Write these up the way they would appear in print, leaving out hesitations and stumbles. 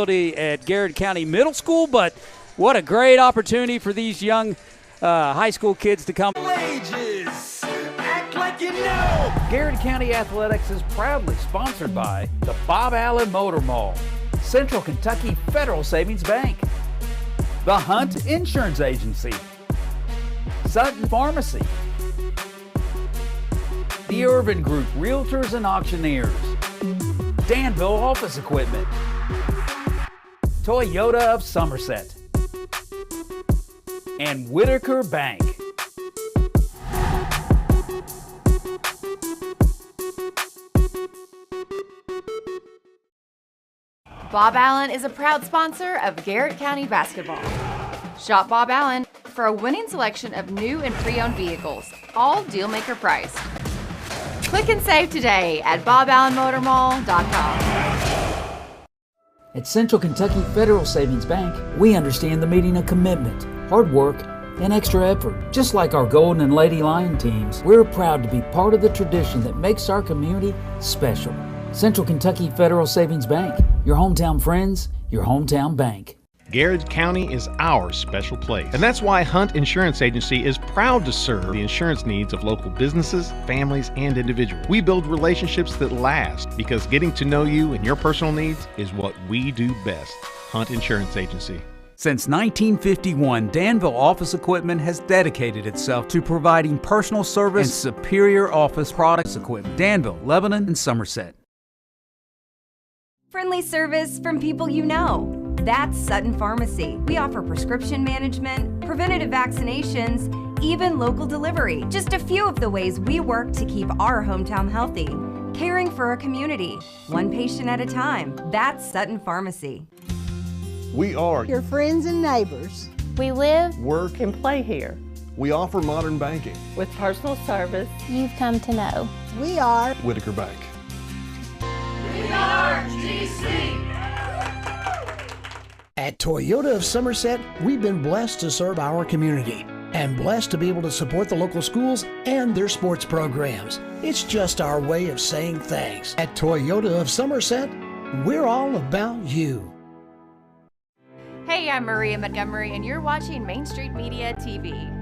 at Garrard County Middle School, but what a great opportunity for these young high school kids to come. Wages, act like you know. Garrard County Athletics is proudly sponsored by the Bob Allen Motor Mall, Central Kentucky Federal Savings Bank, the Hunt Insurance Agency, Sutton Pharmacy, the Irvin Group Realtors and Auctioneers, Danville Office Equipment, Toyota of Somerset, and Whitaker Bank. Bob Allen is a proud sponsor of Garrard County basketball. Shop Bob Allen for a winning selection of new and pre-owned vehicles, all deal-maker priced. Click and save today at boballenmotormall.com. At Central Kentucky Federal Savings Bank, we understand the meaning of commitment, hard work, and extra effort. Just like our Golden and Lady Lion teams, we're proud to be part of the tradition that makes our community special. Central Kentucky Federal Savings Bank, your hometown friends, your hometown bank. Garrard County is our special place. And that's why Hunt Insurance Agency is proud to serve the insurance needs of local businesses, families, and individuals. We build relationships that last because getting to know you and your personal needs is what we do best. Hunt Insurance Agency. Since 1951, Danville Office Equipment has dedicated itself to providing personal service and superior office products equipment. Danville, Lebanon, and Somerset. Friendly service from people you know. That's Sutton Pharmacy. We offer prescription management, preventative vaccinations, even local delivery. Just a few of the ways we work to keep our hometown healthy. Caring for our community, one patient at a time. That's Sutton Pharmacy. We are your friends and neighbors. We live, work, and play here. We offer modern banking with personal service you've come to know. We are Whitaker Bank. We are GC. At Toyota of Somerset, we've been blessed to serve our community and blessed to be able to support the local schools and their sports programs. It's just our way of saying thanks. At Toyota of Somerset, we're all about you. Hey, I'm Maria Montgomery, and you're watching Main Street Media TV.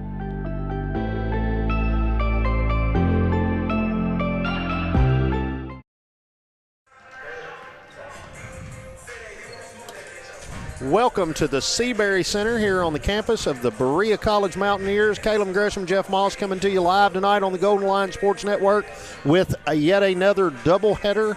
Welcome to the Seabury Center here on the campus of the Berea College Mountaineers. Caleb Gresham, Jeff Moss coming to you live tonight on the Golden Lion Sports Network with yet another doubleheader,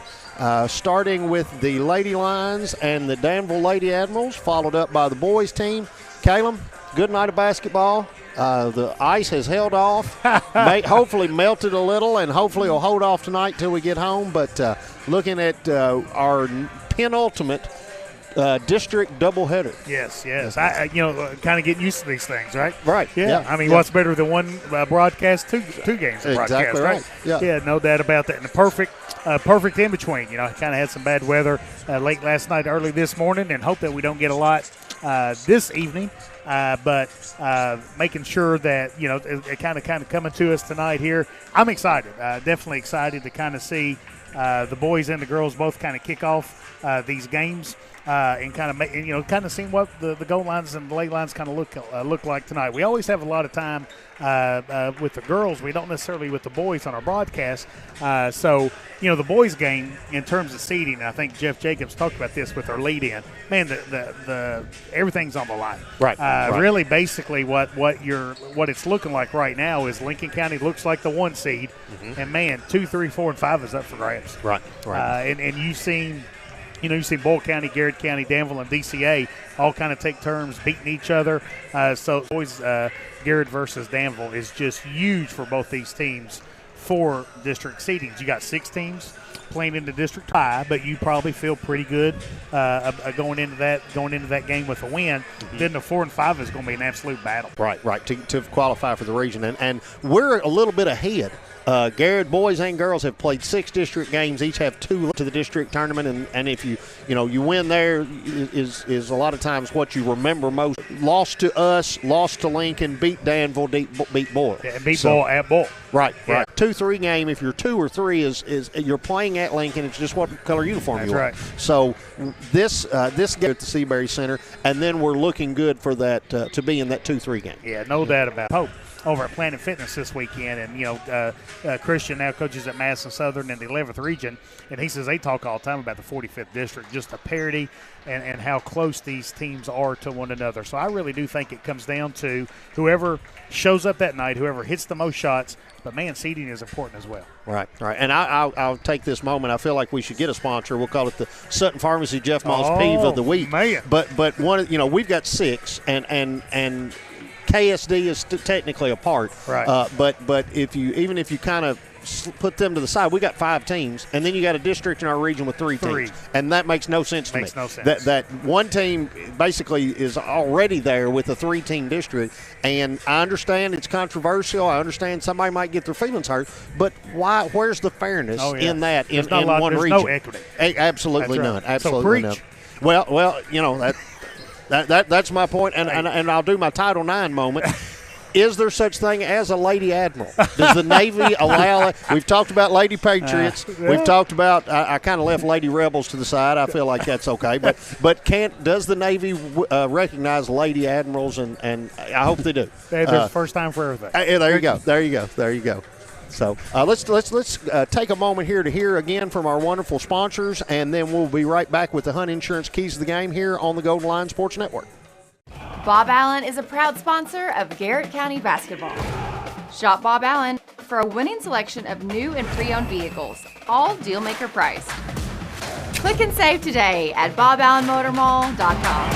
starting with the Lady Lions and the Danville Lady Admirals, followed up by the boys team. Caleb, good night of basketball. The ice has held off, hopefully melted a little, and hopefully will hold off tonight till we get home. But looking at our penultimate district doubleheader. Yes. I kind of getting used to these things, right? Right. Yeah. I mean, what's better than one broadcast, two games of broadcast, exactly right? Yeah, no doubt about that. And the perfect in between. I kind of had some bad weather late last night, early this morning, and hope that we don't get a lot this evening. But making sure that it kind of coming to us tonight here. I'm excited. Definitely excited to kind of see the boys and the girls both kind of kick off these games. And kind of seeing what the goal lines and the lay lines kind of look like tonight. We always have a lot of time with the girls. We don't necessarily with the boys on our broadcast. So the boys' game in terms of seeding, I think Jeff Jacobs talked about this with our lead-in. Man, the everything's on the line. Right. Really, basically, what it's looking like right now is Lincoln County looks like the 1 seed, and man, 2, 3, 4, and 5 is up for grabs. Right. And you've seen. You've seen Boyle County, Garrard County, Danville, and DCA all kind of take turns beating each other. So always Garrard versus Danville is just huge for both these teams for district seedings. You got 6 teams playing in the district tie, but you probably feel pretty good going into that game with a win. Then the 4 and 5 is going to be an absolute battle. Right. To qualify for the region, and we're a little bit ahead. Garrard boys and girls have played 6 district games. Each have 2 to the district tournament, and if you win there is a lot of times what you remember most. Lost to us, lost to Lincoln, beat Danville, beat Boyle. Yeah, and beat Boyle at Boyle. Right. 2-3 game, if you're 2 or 3, is you're playing at Lincoln. It's just what color uniform That's you right. wear. So this game at the Seabury Center, and then we're looking good for that to be in that 2-3 game. Yeah, no doubt about it. Pope over at Planet Fitness this weekend, and Christian now coaches at Madison Southern in the 11th region, and he says they talk all the time about the 45th district, just a parity and how close these teams are to one another. So I really do think it comes down to whoever shows up that night, whoever hits the most shots. But, man, seeding is important as well. Right. And I'll take this moment. I feel like we should get a sponsor. We'll call it the Sutton Pharmacy Jeff Moss Peeve of the Week. Man. But one, we've got 6, and KSD is technically a part. Right. But if you kind of put them to the side, we got 5 teams, and then you got a district in our region with 3 teams, and that makes no sense to me. Makes no sense. That one team basically is already there with a 3-team district, and I understand it's controversial. I understand somebody might get their feelings hurt, but why? Where's the fairness in that in one region? There's no equity. Absolutely That's none. right. Absolutely So none. preach. Well, that's my point, and I'll do my Title IX moment. Is there such thing as a Lady Admiral? Does the Navy allow it? We've talked about Lady Patriots. We've talked about I kind of left Lady Rebels to the side. I feel like that's okay. But does the Navy recognize Lady Admirals? And I hope they do. There's first time for everything. There you go. So let's take a moment here to hear again from our wonderful sponsors, and then we'll be right back with the Hunt Insurance Keys to the Game here on the Golden Line Sports Network. Bob Allen is a proud sponsor of Garrett County basketball. Shop Bob Allen for a winning selection of new and pre-owned vehicles, all deal-maker priced. Click and save today at boballenmotormall.com.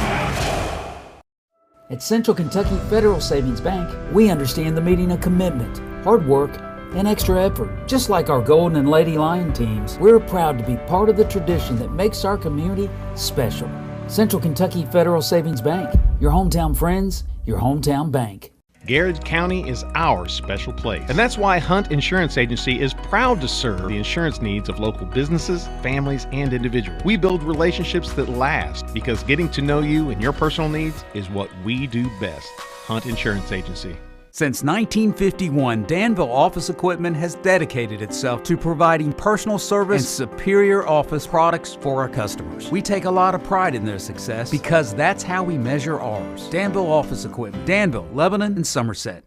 At Central Kentucky Federal Savings Bank, we understand the meaning of commitment, hard work, and extra effort. Just like our Golden and Lady Lion teams, we're proud to be part of the tradition that makes our community special. Central Kentucky Federal Savings Bank, your hometown friends, your hometown bank. Garrard County is our special place. And that's why Hunt Insurance Agency is proud to serve the insurance needs of local businesses, families, and individuals. We build relationships that last because getting to know you and your personal needs is what we do best. Hunt Insurance Agency. Since 1951, Danville Office Equipment has dedicated itself to providing personal service and superior office products for our customers. We take a lot of pride in their success because that's how we measure ours. Danville Office Equipment, Danville, Lebanon, and Somerset.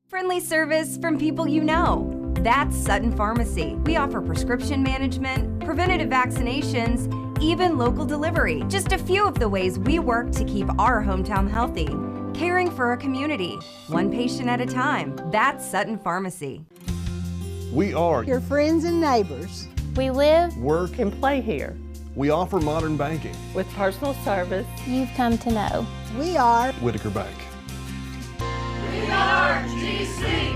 Friendly service from people you know. That's Sutton Pharmacy. We offer prescription management, preventative vaccinations, even local delivery. Just a few of the ways we work to keep our hometown healthy. Caring for our community, one patient at a time. That's Sutton Pharmacy. We are your friends and neighbors. We live, work, and play here. We offer modern banking. With personal service you've come to know. We are Whitaker Bank. We are GC.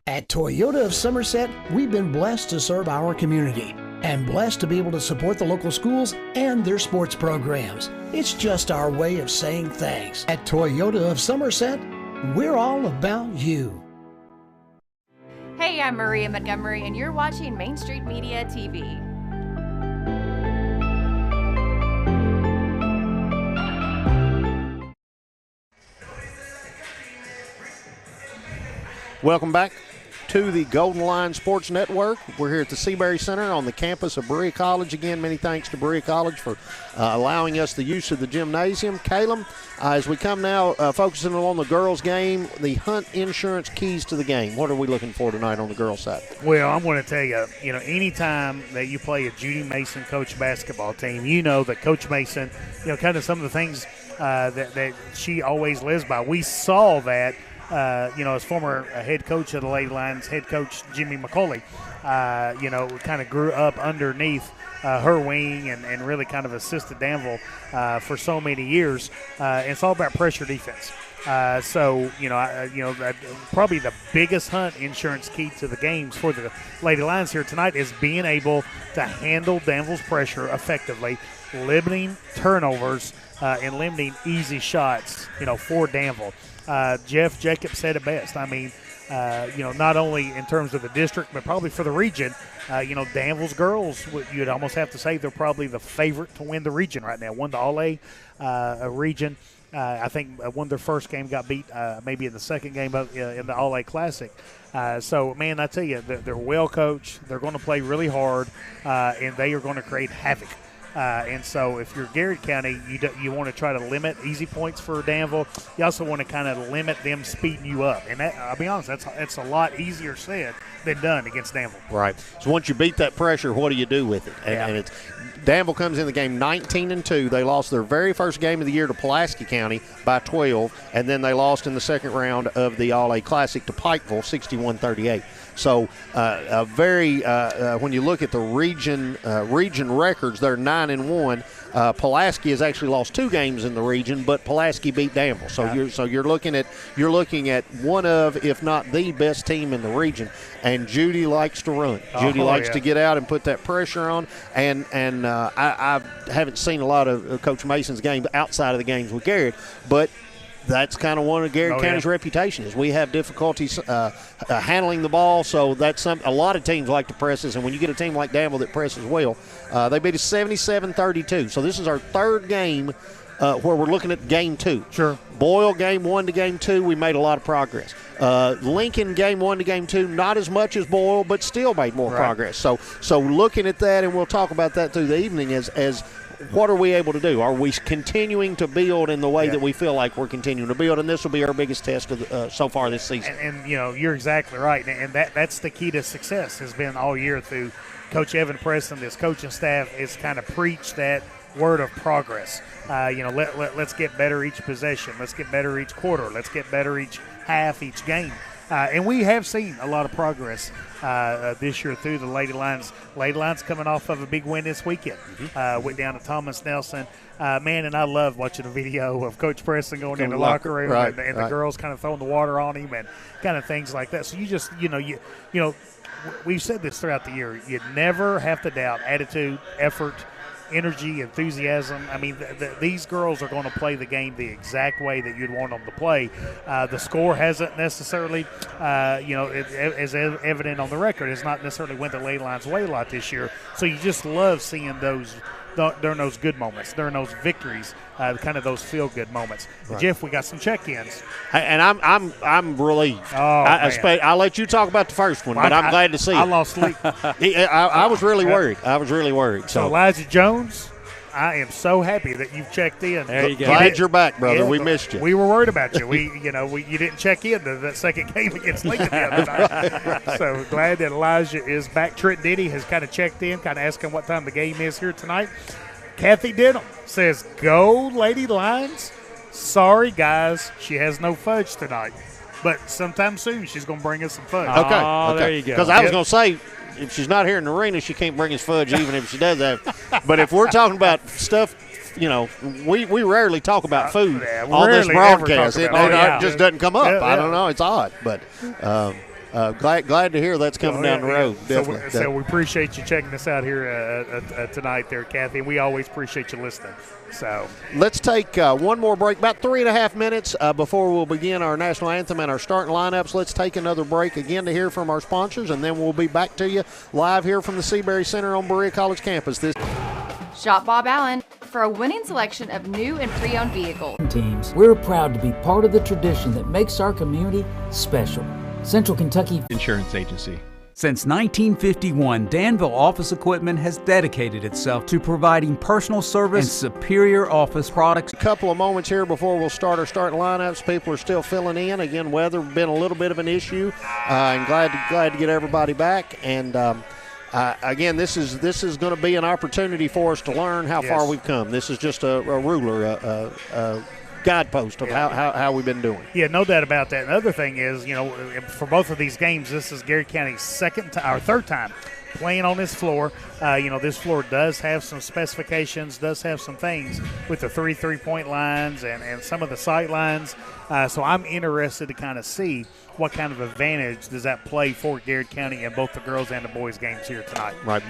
At Toyota of Somerset, we've been blessed to serve our community and blessed to be able to support the local schools and their sports programs. It's just our way of saying thanks. At Toyota of Somerset, we're all about you. Hey, I'm Maria Montgomery, and you're watching Main Street Media TV. Welcome back to the Golden Line Sports Network. We're here at the Seabury Center on the campus of Berea College. Again, many thanks to Berea College for allowing us the use of the gymnasium. Caleb, as we come now focusing on the girls' game, the Hunt Insurance Keys to the Game. What are we looking for tonight on the girls' side? Well, I'm going to tell you, anytime that you play a Judy Mason coach basketball team, you know that Coach Mason, kind of some of the things that she always lives by. We saw that. As former head coach of the Lady Lions, head coach Jimmy McCauley, kind of grew up underneath her wing and really kind of assisted Danville for so many years. It's all about pressure defense. Probably the biggest Hunt Insurance key to the games for the Lady Lions here tonight is being able to handle Danville's pressure effectively, limiting turnovers and limiting easy shots, for Danville. Jeff Jacobs said it best. I mean, not only in terms of the district, but probably for the region, Danville's girls, you'd almost have to say they're probably the favorite to win the region right now. Won the All-A region I think won their first game, got beat maybe in the second game in the All-A Classic. So, man, I tell you, they're well coached. They're going to play really hard, and they are going to create havoc. And so if you're Garrard County, you want to try to limit easy points for Danville. You also want to kind of limit them speeding you up. And I'll be honest, that's a lot easier said than done against Danville. Right. So once you beat that pressure, what do you do with it? And it's Danville comes in the game 19-2. They lost their very first game of the year to Pulaski County by 12, and then they lost in the second round of the All-A Classic to Pikeville 61-38. So when you look at the region records, they're 9-1. Pulaski has actually lost 2 games in the region, but Pulaski beat Danville. So you're looking at one of, if not the best team in the region. And Judy likes to run. Judy likes to get out and put that pressure on. And I haven't seen a lot of Coach Mason's games outside of the games with Garrett, but that's kind of one of Garrett County's reputation is we have difficulties handling the ball. So that's a lot of teams like to press us, and when you get a team like Danville that presses well, they beat us 77-32. So this is our third game where we're looking at game 2. Sure. Boyle game 1 to game 2, we made a lot of progress. Lincoln game 1 to game 2, not as much as Boyle, but still made more progress. So looking at that, and we'll talk about that through the evening as what are we able to do? Are we continuing to build in the way that we feel like we're continuing to build? And this will be our biggest test of so far this season. And you're exactly right. And that's the key to success has been all year through Coach Evan Preston, this coaching staff is kind of preached that word of progress. Let's get better each possession. Let's get better each quarter. Let's get better each half, each game. And we have seen a lot of progress this year through the Lady Lions. Lady Lions coming off of a big win this weekend. Went down to Thomas Nelson. Man, and I love watching a video of Coach Preston going in the locker room and the girls kind of throwing the water on him and kind of things like that. So you just, we've said this throughout the year. You never have to doubt attitude, effort, energy, enthusiasm. I mean, these girls are going to play the game the exact way that you'd want them to play. The score hasn't necessarily, as evident on the record, has not necessarily went the Lady Lions' way a lot this year. So you just love seeing those during those good moments, during those victories, kind of those feel-good moments. Right. Jeff, we got some check-ins, and I'm relieved. I'll let you talk about the first one, but I'm glad to see. I lost sleep. I was really worried. So Elijah Jones, I am so happy that you've checked in. There you go. Glad you're back, brother. We missed you. We were worried about you. You didn't check in to that second game against Lincoln the other night. Right. So glad that Elijah is back. Trent Diddy has kind of checked in, kind of asking what time the game is here tonight. Kathy Denham says, "Go Lady Lions." Sorry, guys, she has no fudge tonight, but sometime soon she's going to bring us some fudge. Okay. There you go. Because I was going to say, if she's not here in the arena, she can't bring us fudge, even if she does have. But if we're talking about stuff, we rarely talk about food on this broadcast. It just doesn't come up. Yeah. I don't know. It's odd, but glad to hear that's coming down the road. Definitely. So we appreciate you checking us out here tonight, there, Kathy. We always appreciate you listening. So let's take one more break, about 3.5 minutes before we'll begin our national anthem and our starting lineups. Let's take another break again to hear from our sponsors, and then we'll be back to you live here from the Seabury Center on Berea College campus. Shop Bob Allen for a winning selection of new and pre-owned vehicles. Teams, we're proud to be part of the tradition that makes our community special. Central Kentucky Insurance Agency. Since 1951, Danville Office Equipment has dedicated itself to providing personal service and superior office products. A couple of moments here before we'll start our starting lineups. People are still filling in. Again, weather been a little bit of an issue, and glad to get everybody back. And again, this is going to be an opportunity for us to learn how far we've come. This is just a ruler, guidepost of how we've been doing. Yeah, no doubt about that. Another thing is, for both of these games, this is Garrard County's third time playing on this floor. This floor does have some specifications, does have some things with the 3 3-point lines and some of the sight lines. So I'm interested to kind of see what kind of advantage does that play for Garrard County in both the girls and the boys games here tonight. Right.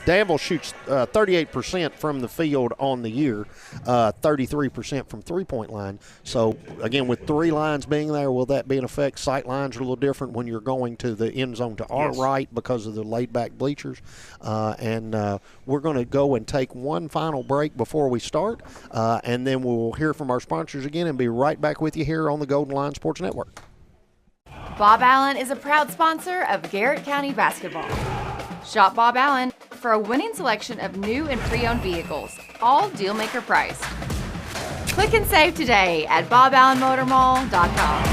Danville shoots 38% from the field on the year, 33% from three-point line. So, again, with three lines being there, will that be in effect? Sight lines are a little different when you're going to the end zone to our right because of the laid-back bleachers. And we're going to go and take one final break before we start, and then we'll hear from our sponsors again and be right back with you here on the Golden Line Sports Network. Bob Allen is a proud sponsor of Garrett County basketball. Shop Bob Allen for a winning selection of new and pre-owned vehicles, all deal-maker priced. Click and save today at boballenmotormall.com.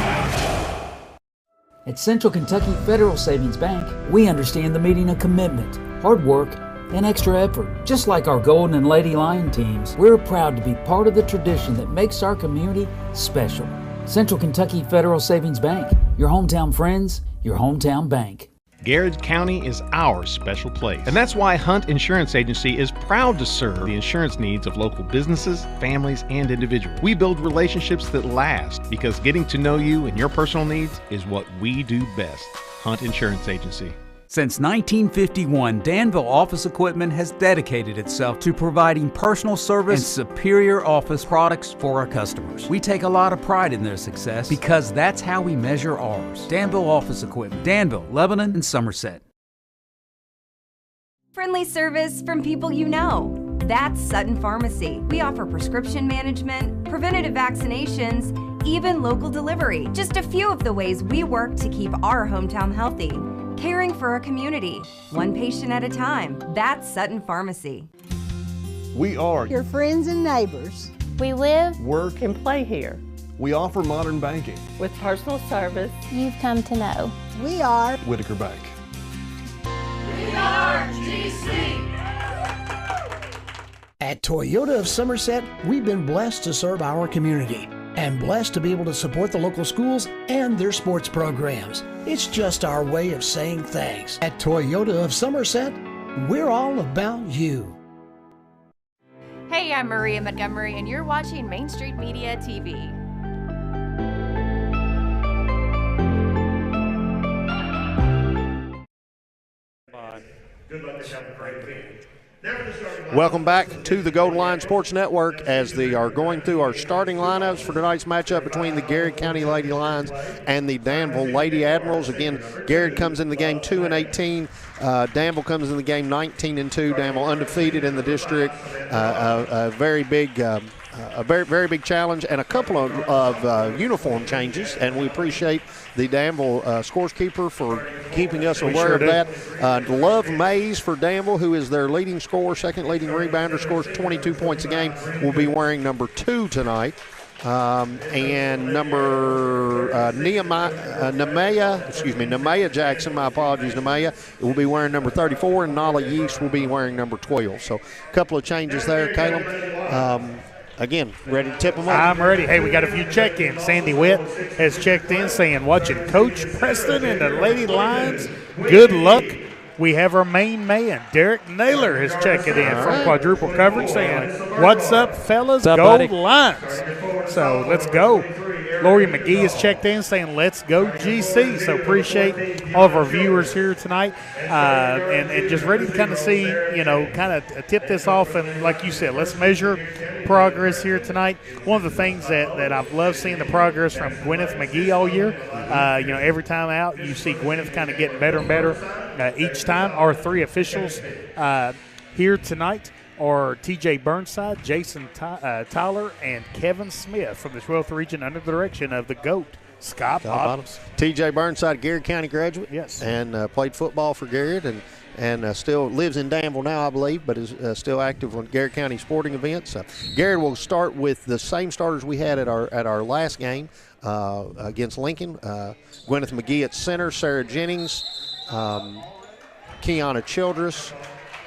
At Central Kentucky Federal Savings Bank, we understand the meaning of commitment, hard work, and extra effort. Just like our Golden and Lady Lion teams, we're proud to be part of the tradition that makes our community special. Central Kentucky Federal Savings Bank, your hometown friends, your hometown bank. Garrard County is our special place. And that's why Hunt Insurance Agency is proud to serve the insurance needs of local businesses, families, and individuals. We build relationships that last because getting to know you and your personal needs is what we do best. Hunt Insurance Agency. Since 1951, Danville Office Equipment has dedicated itself to providing personal service and superior office products for our customers. We take a lot of pride in their success because that's how we measure ours. Danville Office Equipment, Danville, Lebanon, and Somerset. Friendly service from people you know. That's Sutton Pharmacy. We offer prescription management, preventative vaccinations, even local delivery. Just a few of the ways we work to keep our hometown healthy. Caring for our community, one patient at a time. That's Sutton Pharmacy. We are your friends and neighbors. We live, work, and play here. We offer modern banking. With personal service you've come to know. We are Whitaker Bank. We are GC. At Toyota of Somerset, we've been blessed to serve our community and blessed to be able to support the local schools and their sports programs. It's just our way of saying thanks. At Toyota of Somerset, we're all about you. Hey, I'm Maria Montgomery, and you're watching Main Street Media TV. Good luck this having a great week. Welcome back to the Golden Line Sports Network as they are going through our starting lineups for tonight's matchup between the Garrard County Lady Lions and the Danville Lady Admirals. Again, Garrard comes in the game 2-18. Danville comes in the game 19-2. Danville undefeated in the district. A very big very big challenge and a couple of uniform changes, and we appreciate the Danville scoreskeeper for keeping us aware of that. Love Mays for Danville, who is their leading scorer, second leading rebounder, scores 22 points a game, will be wearing number 2 tonight. And number Nemea Jackson, my apologies, Nemea, will be wearing number 34, and Nala Yeast will be wearing number 12. So a couple of changes there, Caleb. Again, ready to tip them up? I'm ready. Hey, we got a few check-ins. Sandy Witt has checked in saying, watching Coach Preston and the Lady Lions, good luck. We have our main man, Derek Naylor, has checked it in from Quadruple Coverage saying, what's up, fellas? Go Lions. So let's go. Lori McGee has checked in saying, let's go GC. So appreciate all of our viewers here tonight and just ready to kind of see, kind of tip this off. And like you said, let's measure progress here tonight. One of the things that I've loved seeing the progress from Gwyneth McGee all year. Every time out, you see Gwyneth kind of getting better and better each time. Our 3 officials here tonight are TJ Burnside, Jason Tyler, and Kevin Smith from the 12th region under the direction of the GOAT, Scott Bottoms. TJ Burnside, Garrard County graduate. Yes. And played football for Garrard and still lives in Danville now, I believe, but is still active on Garrard County sporting events. Garrard will start with the same starters we had at our last game against Lincoln. Gwyneth McGee at center, Sarah Jennings, Kiana Childress,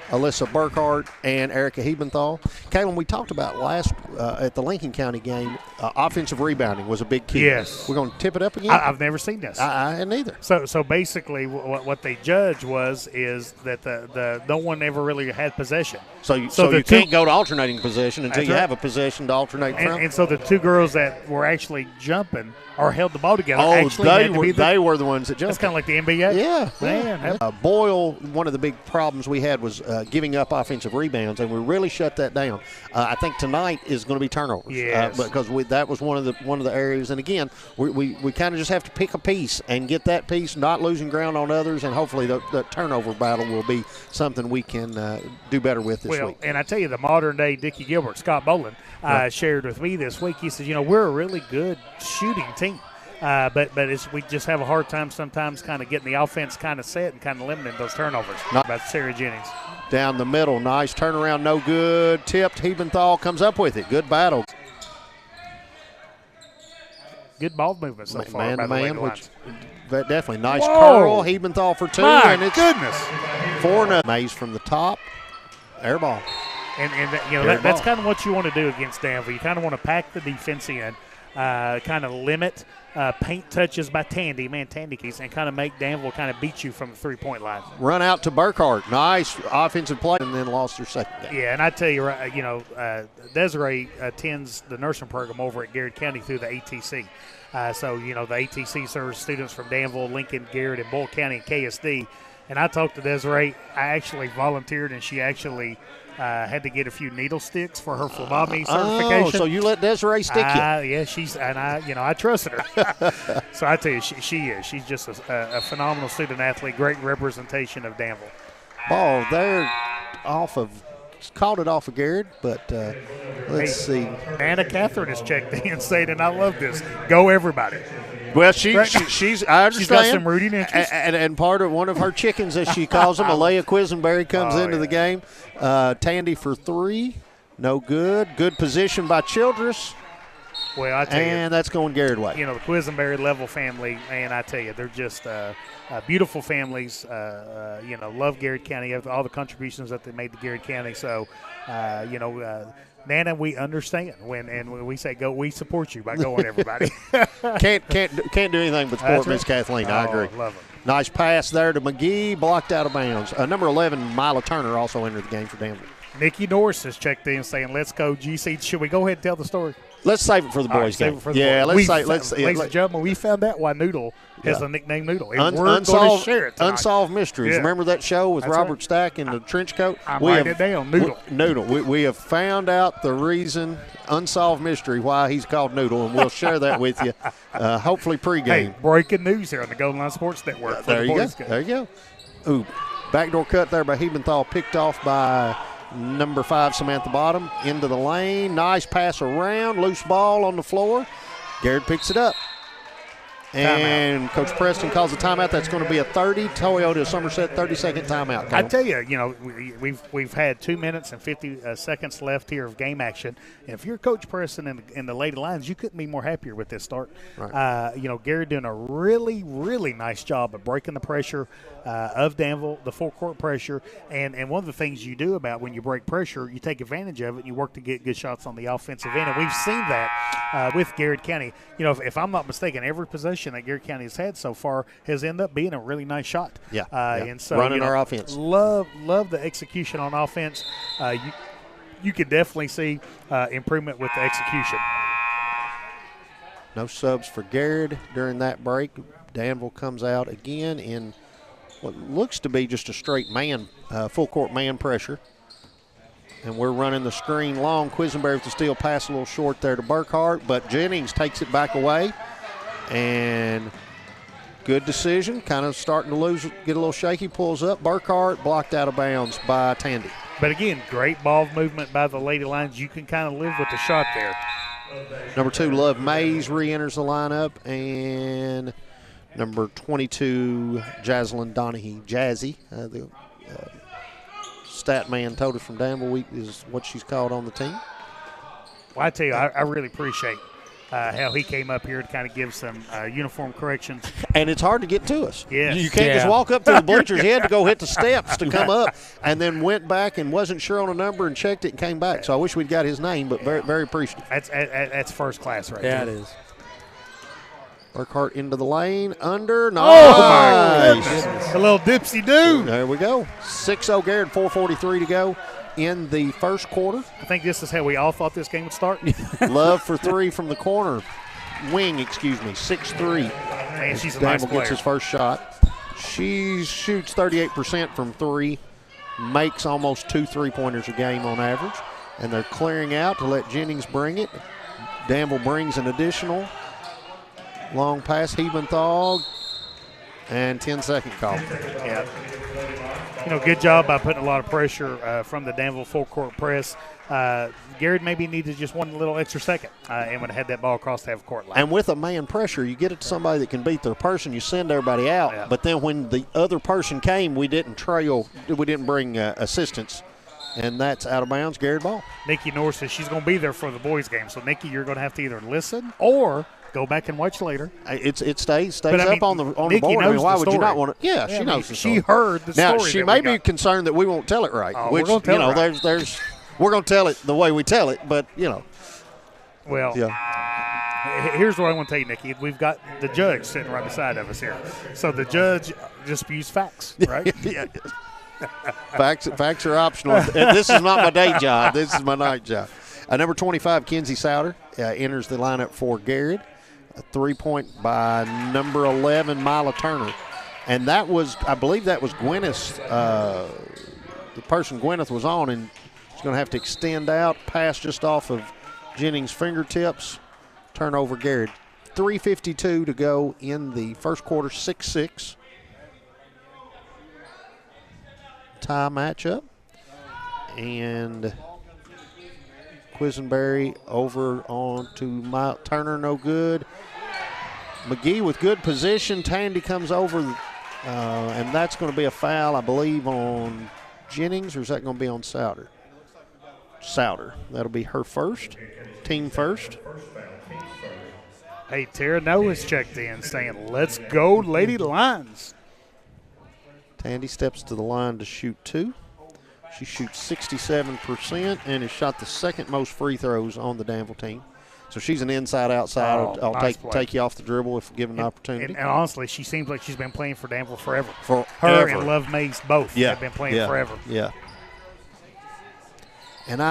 Alyssa Burkhart, and Erica Hebenthal. Caleb, we talked about last at the Lincoln County game, offensive rebounding was a big key. Yes. We're going to tip it up again? I've never seen this. I hadn't either. So basically what they judged is that the no one ever really had possession. So you can't go to alternating possession until you have a possession to alternate from. And so the two girls that were actually jumping or held the ball together they were the ones that jumped. That's kind of like the NBA. Yeah. Man. Yeah. Boyle, one of the big problems we had was giving up offensive rebounds, and we really shut that down. I think tonight is going to be turnovers. Yes. Because that was one of the areas. And again, we kind of just have to pick a piece and get that piece, not losing ground on others, and hopefully the turnover battle will be something we can do better with this week. And I tell you, the modern-day Dickie Gilbert, Scott Boland, shared with me this week. He says, we're a really good shooting team. But we just have a hard time sometimes kind of getting the offense kind of set and kind of limiting those turnovers. About Sarah Jennings. Down the middle, nice turnaround, no good. Tipped, Hebenthal comes up with it. Good battle. Good ball movement so far by the Lady Lions. Definitely nice curl. Hebenthal for two. My and it's goodness. 4-0. Mays from the top. Air ball. And that's kind of what you want to do against Danville. You kind of want to pack the defense in, kind of limit paint touches by Tandy, keys, and kind of make Danville kind of beat you from the three-point line. Run out to Burkhart. Nice offensive play, and then lost their second game. Yeah, and I tell you, Desiree attends the nursing program over at Garrard County through the ATC. So the ATC serves students from Danville, Lincoln, Garrard, and Bull County and KSD. And I talked to Desiree. I actually volunteered, and she actually had to get a few needle sticks for her phlebotomy certification. So you let Desiree stick you? Yeah, I trusted her. So I tell you, she is. She's just a phenomenal student athlete, great representation of Danville. Ball there called it off of Garrard, but let's see. Anna Catherine has checked in saying, and I love this, go everybody. Well, she's I understand. She's got some rooting interest. And part of one of her chickens, as she calls them, Alea Quisenberry, comes into the game. Tandy for three. No good. Good position by Childress. Well, I tell you. And that's going Garrard way. The Quisenberry level family, man, I tell you, they're just beautiful families. Love Garrard County, all the contributions that they made to Garrard County. So, Nana, we understand when we say go, we support you by going, everybody. can't do anything but support Miss Kathleen. I agree. Love it. Nice pass there to McGee, blocked out of bounds. Number 11, Mila Turner, also entered the game for Danville. Nikki Norris has checked in saying, "Let's go, GC." Should we go ahead and tell the story? Let's save it for the boys' game. Ladies and gentlemen, we found out why Noodle has the nickname Noodle. And we're going to share it tonight. Unsolved Mysteries. Yeah. Remember that show with Robert Stack in the trench coat? I'm writing it down, Noodle. Noodle. We have found out the reason, unsolved mystery, why he's called Noodle, and we'll share that with you, hopefully pregame. Hey, breaking news here on the Golden Line Sports Network. There you go. There you go. Ooh, backdoor cut there by Hebenthal, picked off by number 5, Samantha Bottom, into the lane. Nice pass around, loose ball on the floor. Garrard picks it up. And Coach Preston calls a timeout. That's going to be a 30. Toyota Somerset 30-second timeout. I tell you, we've had 2 minutes and 50 seconds left here of game action. And if you're Coach Preston in the Lady Lions, you couldn't be more happier with this start. Right. Garrard doing a really, really nice job of breaking the pressure of Danville, the full court pressure. And one of the things you do about when you break pressure, you take advantage of it. You work to get good shots on the offensive end. And we've seen that with Garrard County. If I'm not mistaken, every possession that Garrard County has had so far has ended up being a really nice shot. Yeah. And so running our offense. Love the execution on offense. You can definitely see improvement with the execution. No subs for Garrard during that break. Danville comes out again in what looks to be just a straight man, full court man pressure. And we're running the screen long. Quisenberry with the steal pass a little short there to Burkhart, but Jennings takes it back away. And good decision. Kind of starting to get a little shaky. Pulls up. Burkhart blocked out of bounds by Tandy. But again, great ball movement by the Lady Lions. You can kind of live with the shot there. Number 2, Love Mays re-enters the lineup. And number 22, Jaslyn Donahue. Jazzy, the stat man told us from Danville Week is what she's called on the team. Well, I tell you, I really appreciate how he came up here to kind of give some uniform corrections. And it's hard to get to us. Yes. You can't just walk up to the bleachers. You had to go hit the steps to come up, and then went back and wasn't sure on a number and checked it and came back. So I wish we'd got his name, but very, very appreciative. That's first class right there. Yeah, it is. Burkhart into the lane, under. Nice. Oh, my goodness. A little dipsy-do. There we go. 6-0 Garrard, 4:43 to go in the first quarter. I think this is how we all thought this game would start. Love for three from the corner. Wing, 6'3". And she's a nice player. Gets his first shot. She shoots 38% from three, makes almost 2 3-pointers a game on average. And they're clearing out to let Jennings bring it. Danville brings an additional. Long pass, Hebenthal, and 10-second call. Yeah. Good job by putting a lot of pressure from the Danville full-court press. Garrard maybe needed just one little extra second and would have had that ball across the half-court line. And with a man pressure, you get it to somebody that can beat their person, you send everybody out. Yeah. But then when the other person came, we didn't bring assistance. And that's out of bounds, Garrard ball. Nikki Norris says she's going to be there for the boys' game. So, Nikki, you're going to have to either listen or go back and watch later. It stays up on the board. Why would you not want to? Yeah, she knows the story. She heard the story. Now, she may be concerned that we won't tell it right. We're going to tell it right. We're going to tell it the way we tell it, but, Well, here's what I want to tell you, Nikki. We've got the judge sitting right beside of us here. So the judge just spews facts, right? Yeah. Facts are optional. This is not my day job. This is my night job. Number 25, Kenzie Souter, enters the lineup for Garrard. A 3-point by number 11, Mila Turner. And that was, I believe that was Gwyneth's, the person Gwyneth was on, and she's going to have to extend out, pass just off of Jennings' fingertips, turnover Garrard. 3:52 to go in the first quarter, 6-6. Tie matchup. And Quisenberry over on to Turner, no good. McGee with good position. Tandy comes over, and that's going to be a foul, I believe, on Jennings, or is that going to be on Souter? Souter. That'll be her first, team first. Hey, Tara Noah's checked in saying, let's go, Lady Lions. Tandy steps to the line to shoot 2. She shoots 67% and has shot the second most free throws on the Danville team. So she's an inside-outside. I'll take you off the dribble if given the opportunity. And honestly, she seems like she's been playing for Danville forever. Her and Love Mays both have been playing forever. Yeah. And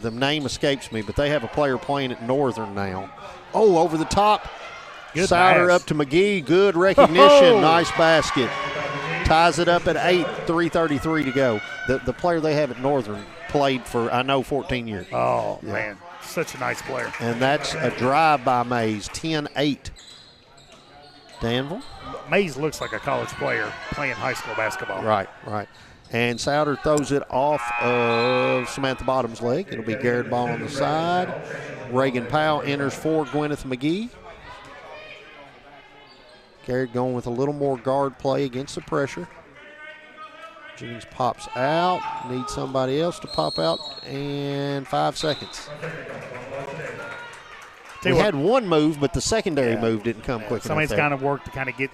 the name escapes me, but they have a player playing at Northern now. Oh, over the top. Souter up to McGee. Good recognition. Nice basket. Ties it up at 8, 3:33 to go. The player they have at Northern played for, 14 years. Oh, man. Such a nice player. And that's a drive by Mays, 10-8. Danville. Mays looks like a college player playing high school basketball. Right. And Souter throws it off of Samantha Bottom's leg. It'll be Garrard ball on the side. Reagan Powell enters for Gwyneth McGee. Garrard going with a little more guard play against the pressure. Jennings pops out. Needs somebody else to pop out. And 5 seconds. We had one move, but the secondary move didn't come quick enough. Somebody's kind of worked to kind of get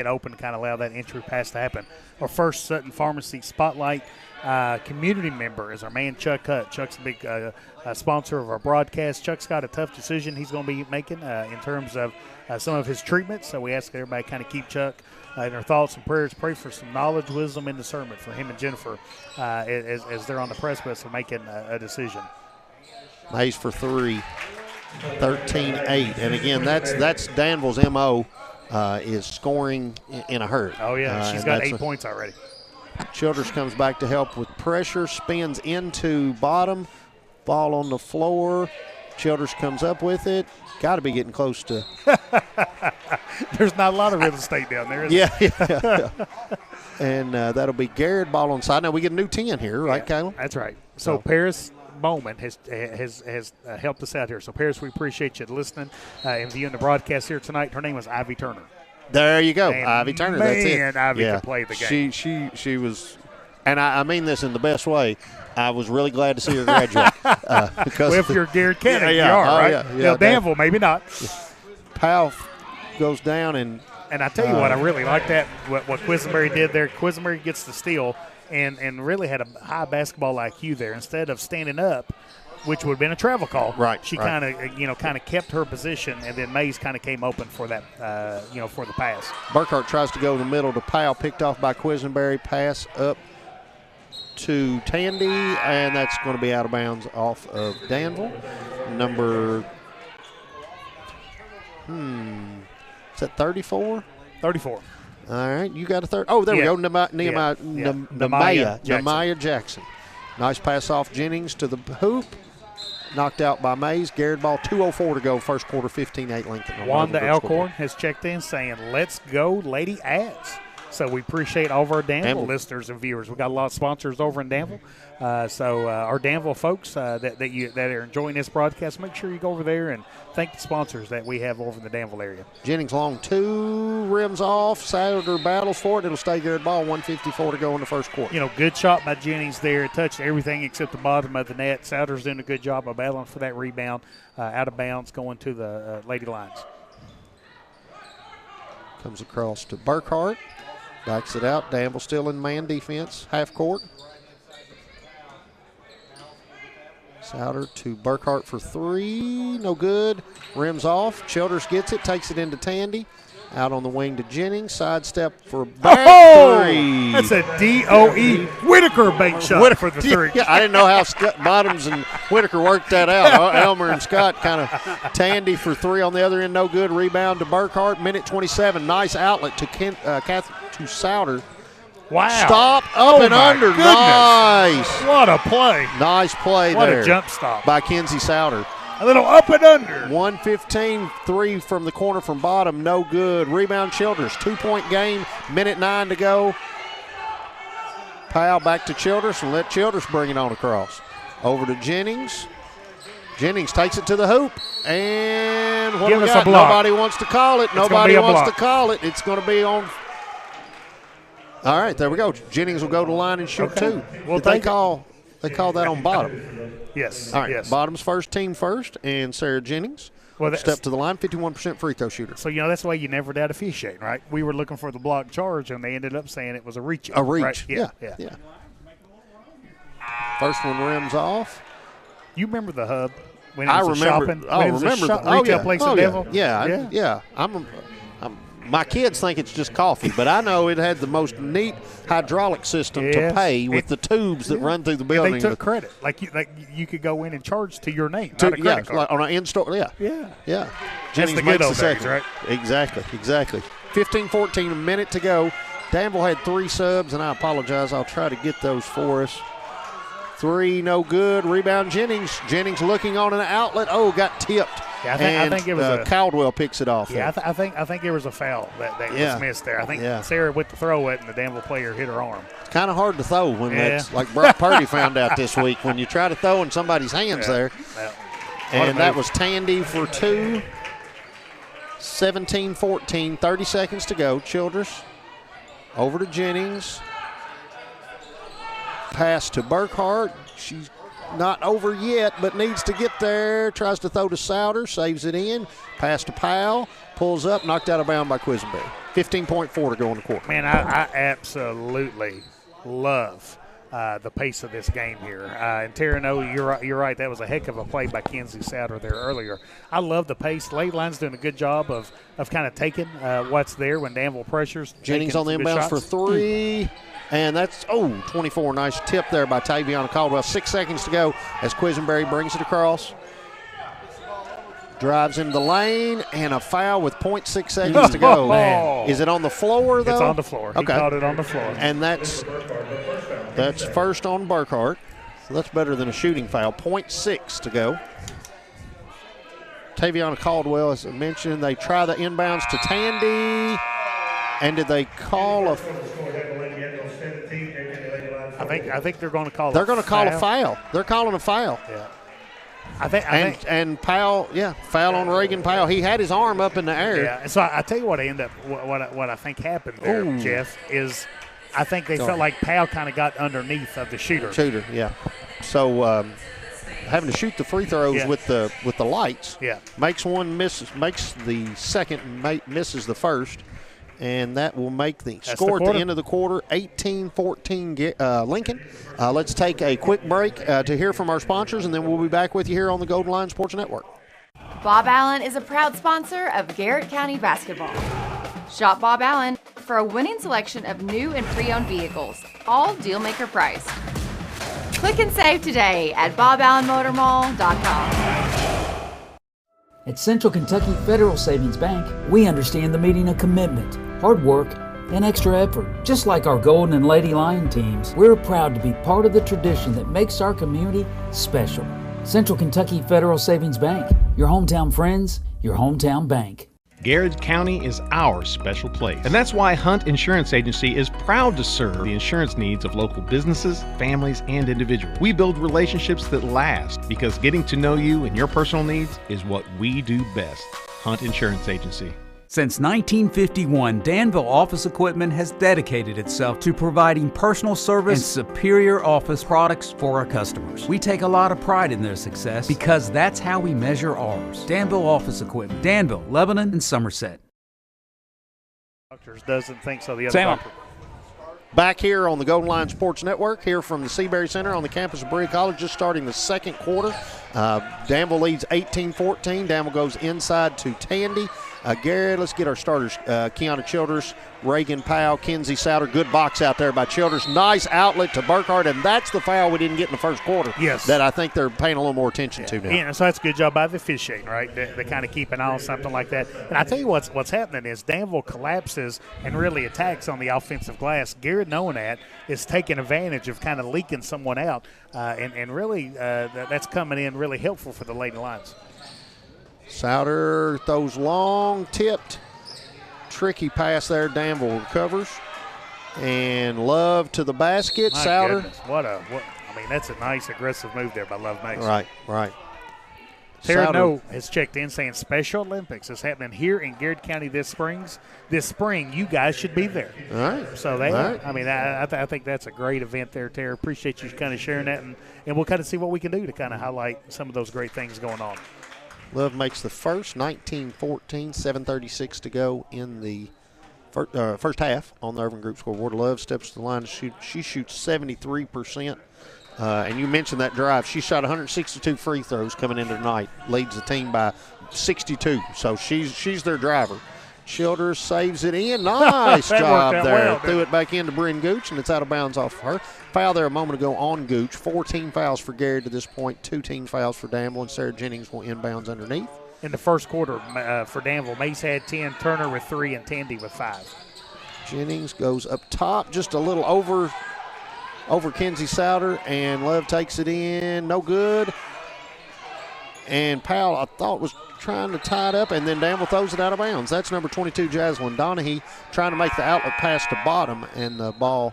open, to kind of allow that entry pass to happen. Our first Sutton Pharmacy Spotlight community member is our man Chuck Hutt. Chuck's a big sponsor of our broadcast. Chuck's got a tough decision he's going to be making in terms of some of his treatments. So we ask everybody kind of keep Chuck in their thoughts and prayers. Pray for some knowledge, wisdom, and discernment for him and Jennifer as they're on the precipice of making a decision. Mays for 3. 13-8, and again, that's Danville's MO, is scoring in a hurry. Oh yeah, she's got 8 points already. Childers comes back to help with pressure, spins into Bottom, ball on the floor. Childers comes up with it. Got to be getting close to. There's not a lot of real estate down there, is there? Yeah. And that'll be Garrard ball on side. Now we get a new 10 here, right, Caleb? That's right. So Paris Bowman has helped us out here. So, Paris, we appreciate you listening and viewing the broadcast here tonight. Her name was Ivy Turner. There you go, and Ivy Turner. That's it. Ivy can play the game. She was and I mean this in the best way, I was really glad to see her graduate. Because well, if you're Garrard County, you are, right? Yeah, Danville, maybe not. Powell goes down and I tell you what, I really like that, what Quisenberry did there. Quisenberry gets the steal and really had a high basketball IQ there. Instead of standing up, which would have been a travel call, right? She kind of kept her position, and then Mays kind of came open for that, for the pass. Burkhart tries to go in the middle to Powell, picked off by Quisenberry. Pass up to Tandy, and that's going to be out of bounds off of Danville. Number, is that 34? 34. All right, you got a third. Oh, there we go. Nehemiah Jackson. Nice pass off Jennings to the hoop. Knocked out by Mays. Garrard ball, 2:04 to go. First quarter, 15-8 Lincoln. Wanda Alcorn has checked in saying, "Let's go, Lady Ads." So we appreciate all of our Danville listeners and viewers. We got a lot of sponsors over in Danville. So our Danville folks that are enjoying this broadcast, make sure you go over there and thank the sponsors that we have over in the Danville area. Jennings long two, rims off. Souter battles for it. It'll stay Garrard ball. 1:54 to go in the first quarter. Good shot by Jennings there. It touched everything except the bottom of the net. Souter's doing a good job of battling for that rebound. Out of bounds, going to the Lady Lions. Comes across to Burkhart. Backs it out. Danville still in man defense, half court. Souter to Burkhart for three. No good. Rims off. Childers gets it, takes it into Tandy. Out on the wing to Jennings. Sidestep for back three. That's a DOE Whitaker bank shot for the three. Yeah, I didn't know how Bottoms and Whitaker worked that out. Elmer and Scott kind of Tandy for three on the other end. No good. Rebound to Burkhart. Minute 27. Nice outlet to Souter. Wow. Stop, up and under. Goodness. Nice. What a play. Nice play what there. What a jump stop. By Kenzie Souter. A little up and under. 1:15, three from the corner from bottom. No good. Rebound Childers. 2-point game. Minute 9 to go. Powell back to Childers and let Childers bring it on across. Over to Jennings. Jennings takes it to the hoop. And what do we got? Nobody wants to call it. Nobody wants to call it. It's going to be on. All right, there we go. Jennings will go to the line and shoot two. Well, they call that on bottom. Yes. All right. Yes. Bottom's first team first, and Sarah Jennings step to the line, 51% free throw shooter. So, that's why you never doubt officiating, right? We were looking for the block charge, and they ended up saying it was a reach. A reach. Right? Yeah. First one rims off. You remember the hub when it I was remember. shopping? I remember the retail place in Danville? Yeah. My kids think it's just coffee, but I know it had the most neat hydraulic system to pay with the tubes that run through the building. They took credit. Like you could go in and charge to your name, not a credit card. Like on an in-store. Yeah. That's the good old days, right? Exactly. 15-14, a minute to go. Danville had three subs, and I apologize. I'll try to get those for us. Three, no good. Rebound Jennings. Jennings looking on an outlet. Oh, got tipped. Yeah, I think it was Caldwell picks it off. Yeah, I think there was a foul that was missed there. I think Sarah went to throw it, and the Danville player hit her arm. It's kind of hard to throw when that's like Brock Purdy found out this week. When you try to throw in somebody's hands there. And that was Tandy for two. 17-14, 30 seconds to go. Childers over to Jennings. Pass to Burkhart. She's not over yet, but needs to get there. Tries to throw to Souter, saves it in. Pass to Powell, pulls up, knocked out of bounds by Quisenberry. 15.4 to go in the quarter. Man, I absolutely love the pace of this game here. And Terrano, you're right. That was a heck of a play by Kenzie Souter there earlier. I love the pace. Late Line's doing a good job of kind of taking what's there when Danville pressures. Jennings on the inbounds for three. And that's, 24. Nice tip there by Taviana Caldwell. 6 seconds to go as Quisenberry brings it across. Drives into the lane, and a foul with 0.6 seconds to go. Is it on the floor, though? It's on the floor. Okay. He caught it on the floor. And that's first on Burkhart. So that's better than a shooting foul. 0.6 to go. Taviana Caldwell, as I mentioned, they try the inbounds to Tandy. And did they call a I think they're going to call. They're going to call a foul. They're calling a foul. Yeah. I think. And Powell, foul on Reagan Powell. He had his arm up in the air. Yeah. So I tell you what I think happened there, Jeff, is I think they felt like Powell kind of got underneath of the shooter. Shooter, yeah. So having to shoot the free throws with the lights makes one miss, makes the second, misses the first, and that will make the score at the end of the quarter 18-14 Lincoln. Let's take a quick break to hear from our sponsors, and then we'll be back with you here on the Golden Lion Sports Network. Bob Allen is a proud sponsor of Garrett County basketball. Shop Bob Allen for a winning selection of new and pre-owned vehicles, all deal-maker price. Click and save today at boballenmotormall.com. At Central Kentucky Federal Savings Bank, we understand the meaning of commitment, hard work, and extra effort. Just like our Golden and Lady Lion teams, we're proud to be part of the tradition that makes our community special. Central Kentucky Federal Savings Bank, your hometown friends, your hometown bank. Garrard County is our special place. And that's why Hunt Insurance Agency is proud to serve the insurance needs of local businesses, families, and individuals. We build relationships that last because getting to know you and your personal needs is what we do best. Hunt Insurance Agency. Since 1951, Danville Office Equipment has dedicated itself to providing personal service and superior office products for our customers. We take a lot of pride in their success because that's how we measure ours. Danville Office Equipment, Danville, Lebanon, and Somerset. Doctors doesn't think so. The other doctor. Back here on the Golden Lion Sports Network, here from the Seabury Center on the campus of Berea College, just starting the second quarter. Danville leads 18-14. Danville goes inside to Tandy. Garrett, let's get our starters. Kiana Childers, Reagan Powell, Kenzie Souter. Good box out there by Childers. Nice outlet to Burkhardt, and that's the foul we didn't get in the first quarter. Yes. That I think they're paying a little more attention to now. Yeah, so that's a good job by the officiating, right? They kind of keep an eye on something like that. And I tell you what's happening is Danville collapses and really attacks on the offensive glass. Garrett, knowing that, is taking advantage of kind of leaking someone out, and really that's coming in really helpful for the Lady Lions. Souter throws long, tipped, tricky pass there. Danville recovers, and Love to the basket. My Souter. Goodness, I mean, that's a nice aggressive move there by Love Mason. Right. Tara No has checked in saying Special Olympics is happening here in Garrard County this spring. You guys should be there. All right. So they, All right. I mean, I think that's a great event there, Tara. Appreciate you kind of sharing that, and we'll kind of see what we can do to kind of highlight some of those great things going on. Love makes the first, 19-14, 7:36 to go in the first half on the Urban Group scoreboard. Love steps to the line to shoot. She shoots 73%. And you mentioned that drive. She shot 162 free throws coming into tonight. Leads the team by 62. So she's their driver. Childers saves it in. Nice job there. Well, threw it back into Bryn Gooch, and it's out of bounds off of her. Foul there a moment ago on Gooch. 14 fouls for Garrett to this point. 2 team fouls for Danville, and Sarah Jennings will inbounds underneath. In the first quarter for Danville, Mace had 10, Turner with 3, and Tandy with 5. Jennings goes up top, just a little over Kenzie Souter, and Love takes it in. No good. And Powell, I thought, was trying to tie it up, and then Danville throws it out of bounds. That's number 22, Jaslyn Donahue, trying to make the outlet pass to bottom, and the ball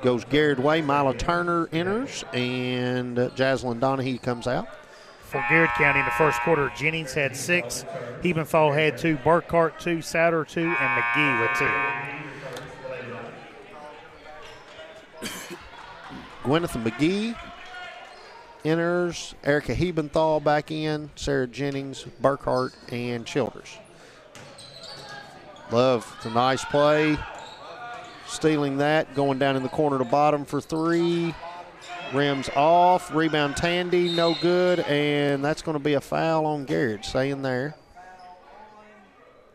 goes Garrard way. Mila Turner enters, and Jaslyn Donahue comes out. For Garrard County in the first quarter, Jennings had 6, Hebenthal had 2, Burkhart 2, Souter 2, and McGee with 2. Gwyneth McGee enters, Erica Hebenthal back in, Sarah Jennings, Burkhart, and Childers. Love, it's a nice play. Stealing that, going down in the corner to bottom for 3. Rims off, rebound Tandy, no good, and that's going to be a foul on Garrett, staying there.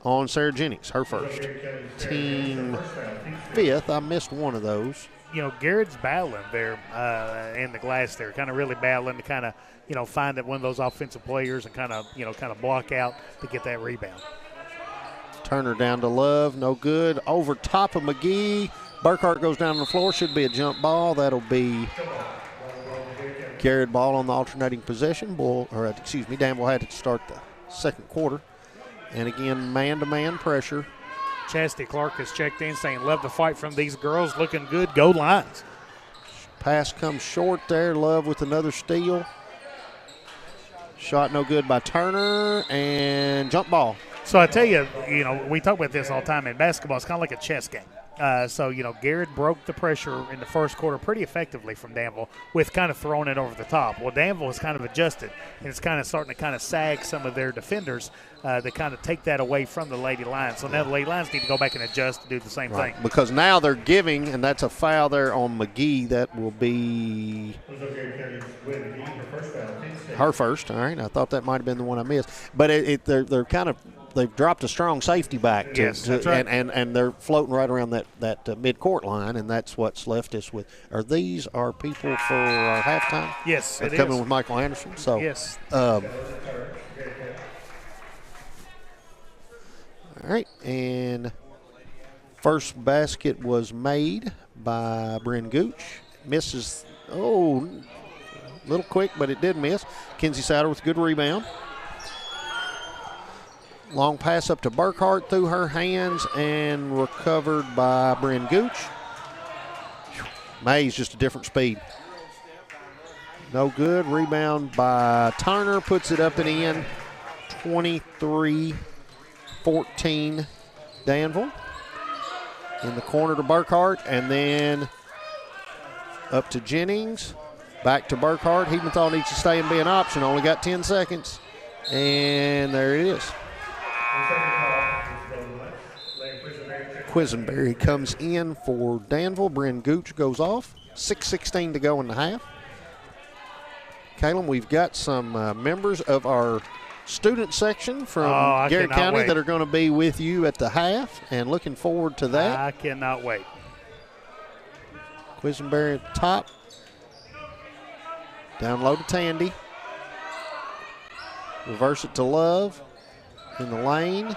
On Sarah Jennings, her first. Team 5th, I missed one of those. You know, Garrett's battling there in the glass there, kind of really battling to kind of, find that one of those offensive players and kind of block out to get that rebound. Turner down to Love, no good. Over top of McGee. Burkhart goes down on the floor, should be a jump ball. That'll be Garrett ball on the alternating possession. Danville had to start the second quarter. And again, man-to-man pressure. Chastity Clark has checked in saying, love the fight from these girls. Looking good. Go Lions. Pass comes short there. Love with another steal. Shot no good by Turner. And jump ball. So I tell you, we talk about this all the time in basketball. It's kind of like a chess game. So, Garrard broke the pressure in the first quarter pretty effectively from Danville with kind of throwing it over the top. Well, Danville has kind of adjusted, and it's kind of starting to kind of sag some of their defenders to kind of take that away from the Lady Lions. So now the Lady Lions need to go back and adjust to do the same thing. Because now they're giving, and that's a foul there on McGee. That will be her first. All right, I thought that might have been the one I missed. But they're kind of – they've dropped a strong safety back, that's right. and they're floating right around that mid-court line, and that's what's left us with. These are people for our halftime? Yes, it coming is. with Michael Anderson. So yes. All right, and first basket was made by Bryn Gooch. Misses, a little quick, but it did miss. Kenzie Satter with a good rebound. Long pass up to Burkhart through her hands and recovered by Bryn Gooch. Mays just a different speed. No good. Rebound by Turner. Puts it up and in. 23-14 Danville. In the corner to Burkhart, and then up to Jennings. Back to Burkhart. Hebenthal needs to stay and be an option. Only got 10 seconds. And there it is. Quisenberry comes in for Danville. Bryn Gooch goes off. 6:16 to go in the half. Caleb, we've got some members of our student section from Garrett County that are going to be with you at the half, and looking forward to that. I cannot wait. Quisenberry at the top. Down low to Tandy. Reverse it to Love in the lane.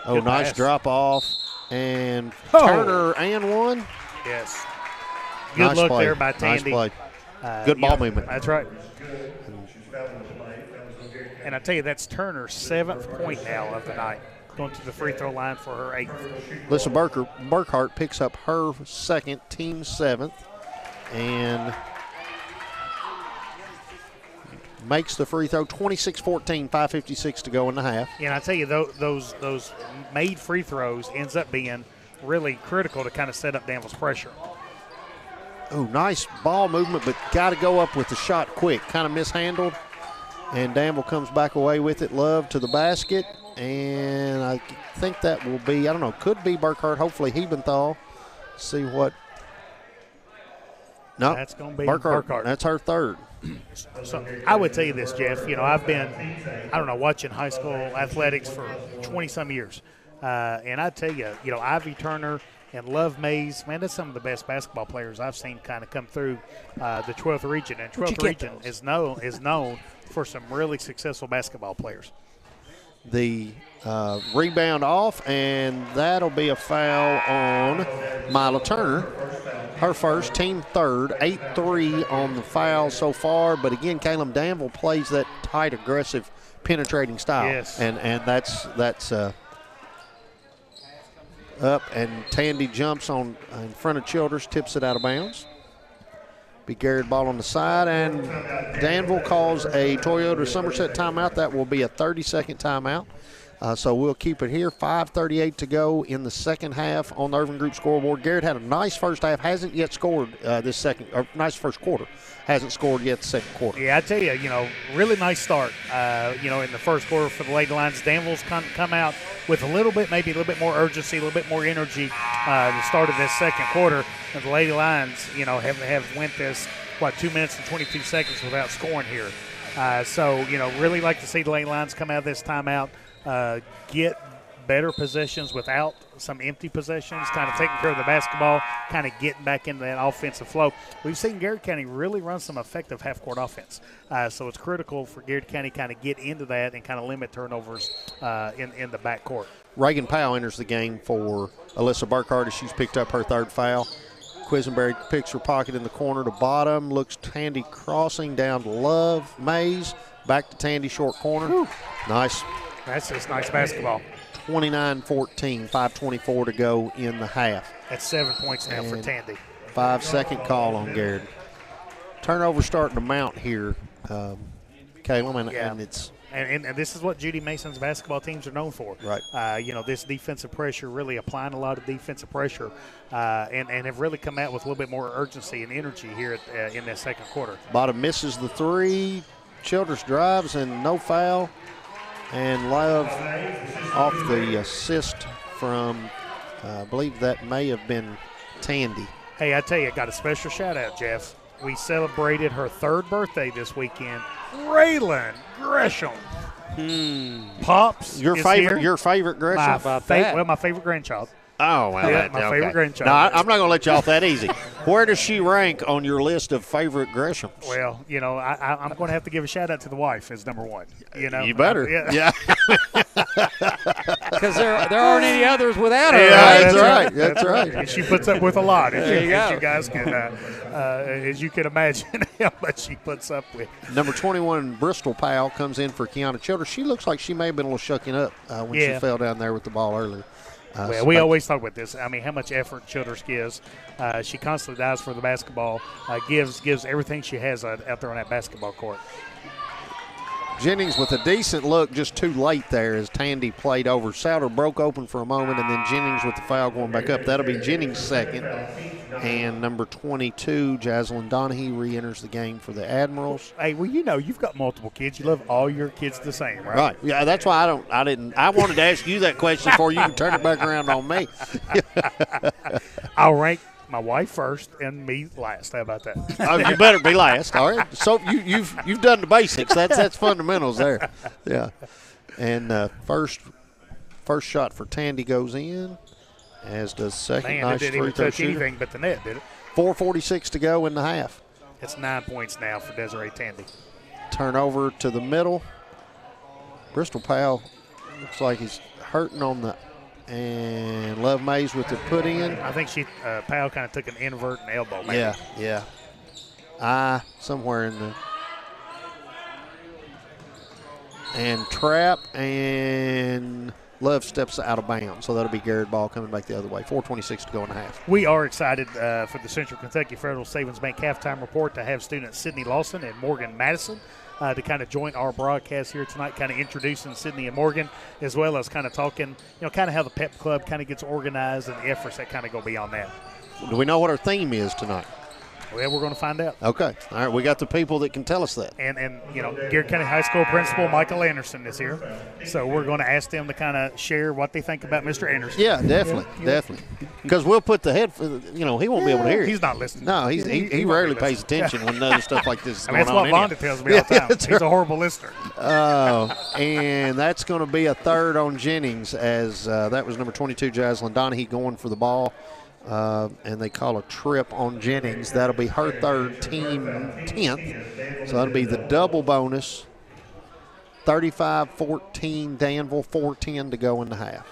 Good nice pass. drop off. And Turner and one. Yes. Good Nice look play. there by Tandy. Nice play. Good ball movement. That's right. And I tell you, that's Turner's 7th point now of the night, going to the free throw line for her 8th. Lisa Burkhart picks up her second, team 7th, and makes the free throw. 26-14, 5:56 to go in the half. And I tell you, those made free throws ends up being really critical to kind of set up Danville's pressure. Oh, nice ball movement, but got to go up with the shot quick. Kind of mishandled, and Danville comes back away with it. Love to the basket, and I think that will be, I don't know, could be Burkhart, hopefully Hebenthal. See what. No, that's going to be Burkhart. That's her third. So I would tell you this, Jeff. I've been, watching high school athletics for 20-some years. And I tell you, Ivy Turner and Love Mays, man, that's some of the best basketball players I've seen kind of come through the 12th region. And 12th region is known for some really successful basketball players. The rebound off, and that'll be a foul on Mila Turner. Her first, team third, 8-3 on the foul so far. But again, Caleb, Danville plays that tight, aggressive, penetrating style. Yes. And that's up, and Tandy jumps on in front of Childers, tips it out of bounds. Be Garrett ball on the side, and Danville calls a Toyota Somerset timeout. That will be a 30-second timeout. So we'll keep it here. 5:38 to go in the second half on the Irvin Group scoreboard. Garrett had a nice first half, hasn't yet scored nice first quarter. Hasn't scored yet the second quarter. Yeah, I tell you, really nice start, in the first quarter for the Lady Lions. Danville's come out with maybe a little bit more urgency, a little bit more energy the start of this second quarter. And the Lady Lions, have went this, 2 minutes and 22 seconds without scoring here. So, really like to see the Lady Lions come out of this timeout, get better possessions without some empty possessions, kind of taking care of the basketball, kind of getting back into that offensive flow. We've seen Garrett County really run some effective half-court offense. So it's critical for Garrett County kind of get into that and kind of limit turnovers in the backcourt. Reagan Powell enters the game for Alyssa Burkhart as she's picked up her third foul. Quisenberry picks her pocket in the corner to bottom, looks Tandy crossing down to Love. Mays, back to Tandy, short corner. Whew. Nice. That's just nice basketball. 29-14, 5:24 to go in the half. That's 7 points now for Tandy. 5-second call on Garrett. Turnover starting to mount here, Caleb, and it's And this is what Judy Mason's basketball teams are known for. Right. This defensive pressure, really applying a lot of defensive pressure, and have really come out with a little bit more urgency and energy here in that second quarter. Bottom misses the three. Childress drives and no foul. And Love off the assist from, I believe that may have been Tandy. Hey, I tell you, I got a special shout-out, Jeff. We celebrated her 3rd birthday this weekend. Raylan Gresham. Pops Your is favorite here. Your favorite Gresham? My favorite grandchild. Oh, well, Yeah, my favorite grandchild. No, I'm not going to let you off that easy. Where does she rank on your list of favorite Greshams? Well, I'm going to have to give a shout-out to the wife as number one. You better. Yeah. Because there aren't any others without her. Yeah, that's right. And she puts up with a lot. There you go. You guys can, as you can imagine, how much she puts up with. Number 21, Bristol Powell, comes in for Kiana Childress. She looks like she may have been a little shucking up when she fell down there with the ball earlier. Well, we always talk about this. I mean, how much effort Childress gives. She constantly dives for the basketball, gives everything she has out there on that basketball court. Jennings with a decent look, just too late there as Tandy played over. Souter broke open for a moment, and then Jennings with the foul going back up. That'll be Jennings' second. And number 22, Jaslyn Donahue, re-enters the game for the Admirals. Hey, well, you've got multiple kids. You love all your kids the same, right? Right. Yeah, that's why I wanted to ask you that question before you can turn it back around on me. I'll rank my wife first and me last. How about that? Oh, you better be last. All right. So you've done the basics. That's fundamentals there. Yeah. And first shot for Tandy goes in, as does second. Man, nice it didn't even touch anything but the net, did it? 4:46 to go in the half. It's 9 points now for Desiree Tandy. Turnover to the middle. Bristol Powell looks like he's hurting on the. And Love Mays with the put in. I think Powell kind of took an invert and elbow. Maybe. Yeah. Somewhere in the. And trap, and Love steps out of bounds. So that'll be Garrard ball coming back the other way. 4:26 to go in the half. We are excited for the Central Kentucky Federal Savings Bank halftime report to have students Sydney Lawson and Morgan Madison to kind of join our broadcast here tonight, kind of introducing Sydney and Morgan, as well as kind of talking, kind of how the pep club kind of gets organized and the efforts that kind of go beyond that. Do we know what our theme is tonight? Well, we're going to find out. Okay. All right. We got the people that can tell us that. And Garrett County High School Principal Michael Anderson is here. So we're going to ask them to kind of share what they think about Mr. Anderson. Yeah, definitely. Definitely. Because we'll put the head, he won't be able to hear it. He's not listening. No, he rarely pays attention when other stuff like this is going on. That's what Vonda tells me all the time. He's a horrible listener. And that's going to be a third on Jennings, as that was number 22, Jaslyn Donahue, going for the ball. And they call a trip on Jennings. That'll be her third, team 10th. So that'll be the double bonus. 35-14 Danville, 4:10 to go in the half.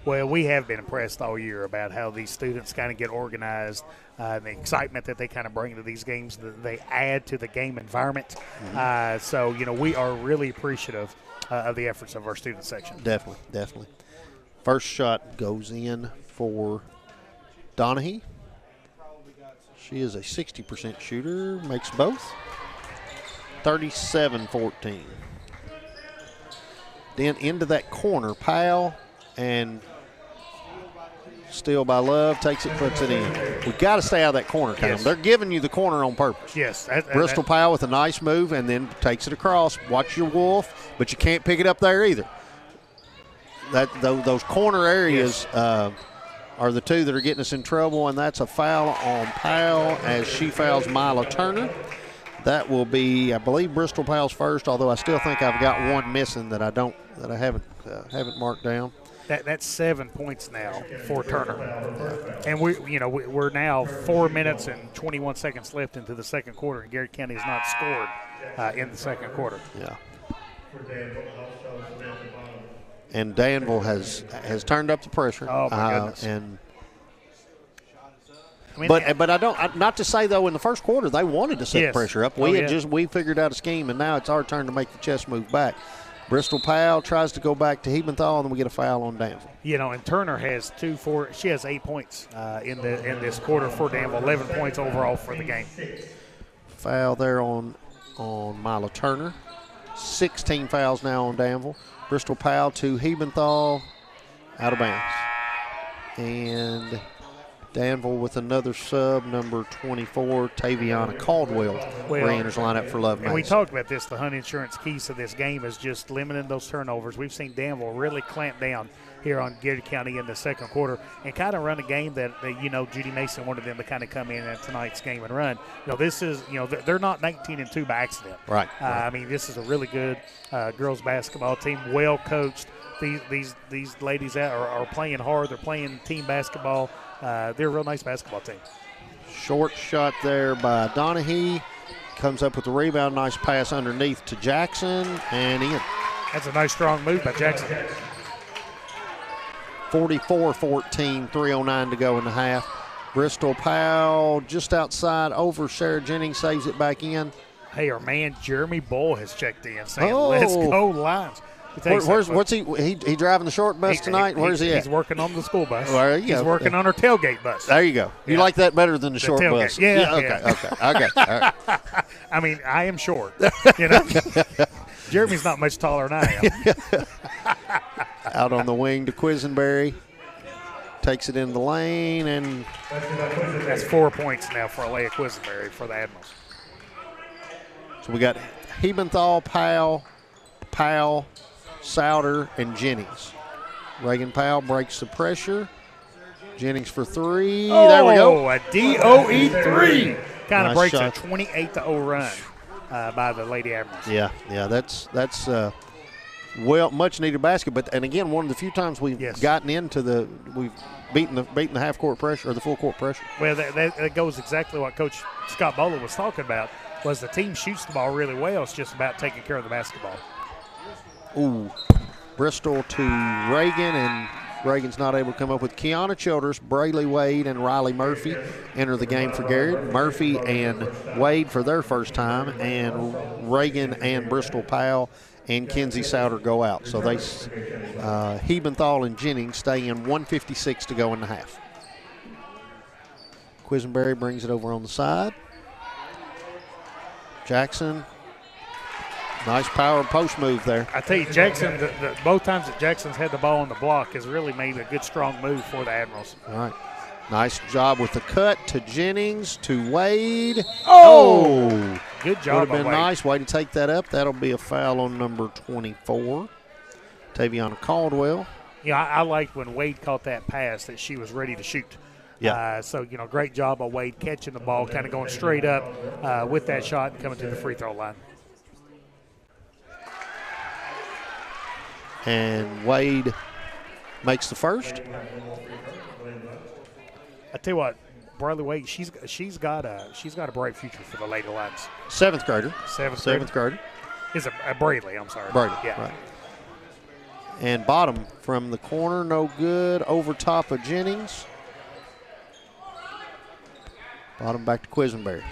Well, we have been impressed all year about how these students kind of get organized, the excitement that they kind of bring to these games, that they add to the game environment. So, we are really appreciative of the efforts of our student section. Definitely. First shot goes in for Donahue. She is a 60% shooter, makes both. 37-14. Then into that corner, Powell, and steal by Love, takes it, puts it in. We've got to stay out of that corner, Callum. Yes. They're giving you the corner on purpose. Yes. Bristol Powell with a nice move and then takes it across. Watch your wolf, but you can't pick it up there either. Those corner areas are the two that are getting us in trouble, and that's a foul on Powell as she fouls Mila Turner. That will be, I believe, Bristol Powell's first, although I still think I've got one missing that I haven't marked down. That's 7 points now for Turner, and we're now 4 minutes and 21 seconds left into the second quarter, and Garrett County has not scored in the second quarter. Yeah. And Danville has turned up the pressure. Oh my goodness! But I don't. Not to say though, in the first quarter they wanted to set pressure up. We figured out a scheme, and now it's our turn to make the chess move back. Bristol Powell tries to go back to Hebenthal, and then we get a foul on Danville. And Turner has she has 8 points in this quarter for Danville, 11 points overall for the game. Foul there on on Mila Turner. 16 fouls now on Danville. Bristol Powell to Hebenthal, out of bounds. And Danville with another sub, number 24, Taviana Caldwell, re-enters lineup for Love Mason. And we talked about this. The Hunt Insurance keys to this game is just limiting those turnovers. We've seen Danville really clamp down here on Garrard County in the second quarter and kind of run a game that Judy Mason wanted them to kind of come in tonight's game and run. This is, they're not 19-2 by accident. Right. I mean, this is a really good girls basketball team, well coached. These ladies are playing hard. They're playing team basketball. They're a real nice basketball team. Short shot there by Donahue. Comes up with the rebound. Nice pass underneath to Jackson and in. That's a nice strong move by Jackson. 44-14, 3:09 to go in the half. Bristol Powell just outside over Sarah Jennings, saves it back in. Hey, our man Jeremy Bull has checked in saying, let's go Lions. What's he driving the short bus tonight? Where's he at? He's working on the school bus. Well, there you go. He's working on our tailgate bus. There you go. You like that better than the short tailgate. bus? Yeah. Okay. All right. I mean, I am short. Jeremy's not much taller than I am. Out on the wing to Quisenberry. Takes it in the lane, and that's 4 points now for Alea Quisenberry for the Admirals. So we got Hebenthal, Powell, Souter, and Jennings. Reagan Powell breaks the pressure. Jennings for three. There we go. A DOE three. Kind of Nice breaks shot. a 28-0 run by the Lady Admirals. Yeah, that's much needed basket. But and again, one of the few times we've gotten into we've beaten the half court pressure or the full court pressure. Well, that goes exactly what Coach Scott Bowler was talking about. Was the team shoots the ball really well? It's just about taking care of the basketball. Ooh, Bristol to Reagan, and Reagan's not able to come up with Kiana Childers, Brayley Wade, and Riley Murphy enter the game for Garrard. Murphy and Wade for their first time, and Reagan and Bristol Powell and Kenzie Souter go out. So they Hebenthal and Jennings stay in. 1:56 to go in the half. Quisenberry brings it over on the side. Jackson. Nice power post move there. I tell you, Jackson, both times that Jackson's had the ball on the block has really made a good, strong move for the Admirals. All right. Nice job with the cut to Jennings, to Wade. Oh! Good job Would have been by Wade. nice. Way to take that up. That'll be a foul on number 24, Taviana Caldwell. Yeah, I liked when Wade caught that pass that she was ready to shoot. Yeah. So, great job by Wade catching the ball, kind of going straight up with that shot and coming to the free throw line. And Wade makes the first. I tell you what, Bradley Wade, she's got a bright future for the Lady Lions. Seventh grader. Seventh grader. Is a Brayley, I'm sorry. Brayley, yeah. right. And bottom from the corner, no good. Over top of Jennings. Bottom back to Quisenberry.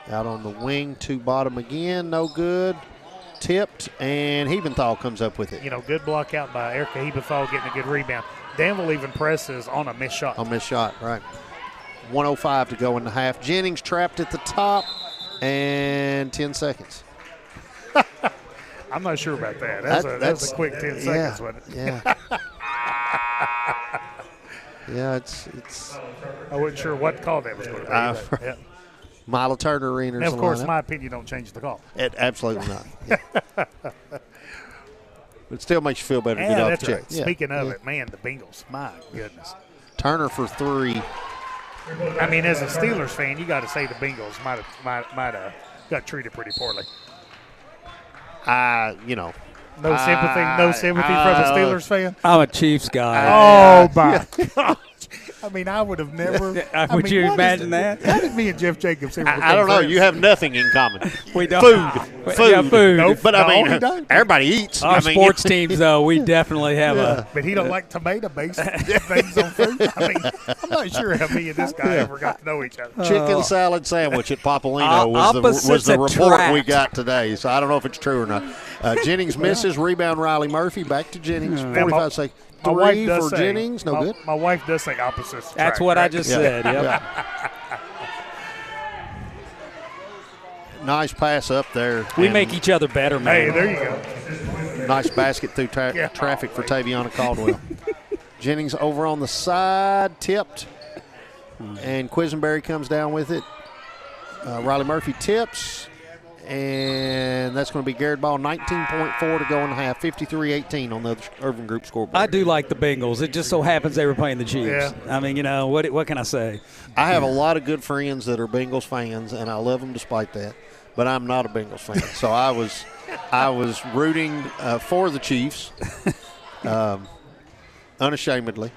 Out on the wing to bottom again, no good. Tipped, and Hebenthal comes up with it. Good block out by Erica Hebenthal, getting a good rebound. Danville even presses on a missed shot. On missed shot, right. 1:05 to go in the half. Jennings trapped at the top, and 10 seconds. I'm not sure about that. That's a quick 10 seconds, wasn't it? Yeah. Yeah, it's. I wasn't sure what call that was going to be. Yeah. Mila Turner re-enters Of course, lineup. my opinion don't change the call. Absolutely not. Yeah. It still makes you feel better to get off the check. Right. Speaking of it, man, the Bengals, my goodness. Turner for three. I mean, as a Steelers fan, you got to say the Bengals might have got treated pretty poorly. No sympathy for the Steelers fan. I'm a Chiefs guy. Oh my God! I mean, I would have never. Would you imagine that? How did me and Jeff Jacobs ever become I don't know. friends? You have nothing in common. We don't. Food. Yeah, food. Nope. But everybody eats. Our sports teams, though, we definitely have a. But he don't like tomato-based things on food. I mean, I'm not sure how me and this guy ever got to know each other. Chicken salad sandwich at Papolino was the report we got today. So I don't know if it's true or not. Jennings misses. Rebound Riley Murphy. Back to Jennings. 45 seconds. Three for Jennings. No good. My wife does say opposites. That's what I just said. Yep. Nice pass up there. We make each other better, man. Hey, there you go. Nice basket through traffic for Taviana Caldwell. Jennings over on the side, tipped. And Quisenberry comes down with it. Riley Murphy tips. And that's going to be Garrard ball, 19.4 to go in the half, 53-18 on the Irvin Group scoreboard. I do like the Bengals. It just so happens they were playing the Chiefs. Yeah. I mean, what can I say? I have a lot of good friends that are Bengals fans, and I love them despite that. But I'm not a Bengals fan, so I was rooting for the Chiefs, unashamedly.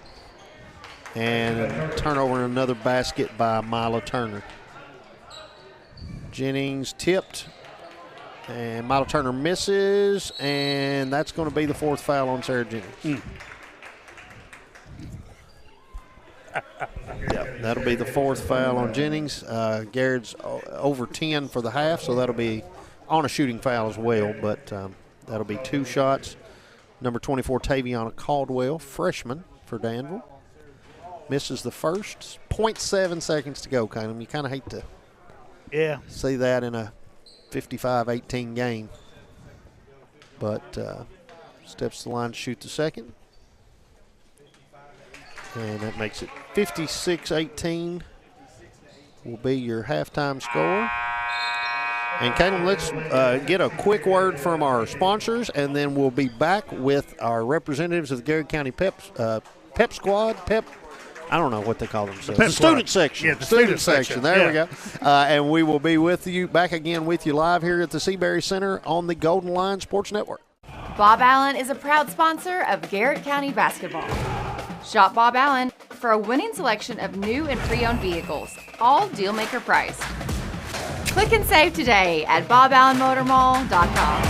And turnover in another basket by Mila Turner. Jennings tipped, and Mila Turner misses, and that's going to be the fourth foul on Sarah Jennings. Yep, that'll be the fourth foul on Jennings. Garrett's over 10 for the half, so that'll be on a shooting foul as well, but that'll be 2 shots. Number 24, Taviana Caldwell, freshman for Danville. Misses the first. 0.7 seconds to go, Caleb. You kind of hate to see that in a 55-18 game. But steps to the line to shoot the second. And that makes it 56-18 will be your halftime score. And Caleb, let's get a quick word from our sponsors, and then we'll be back with our representatives of the Garrard County Pep Squad. I don't know what they call themselves. The student section. Yeah, the student section. There we go. And we will be back again with you live here at the Seabury Center on the Golden Line Sports Network. Bob Allen is a proud sponsor of Garrett County basketball. Shop Bob Allen for a winning selection of new and pre-owned vehicles, all deal-maker priced. Click and save today at boballenmotormall.com.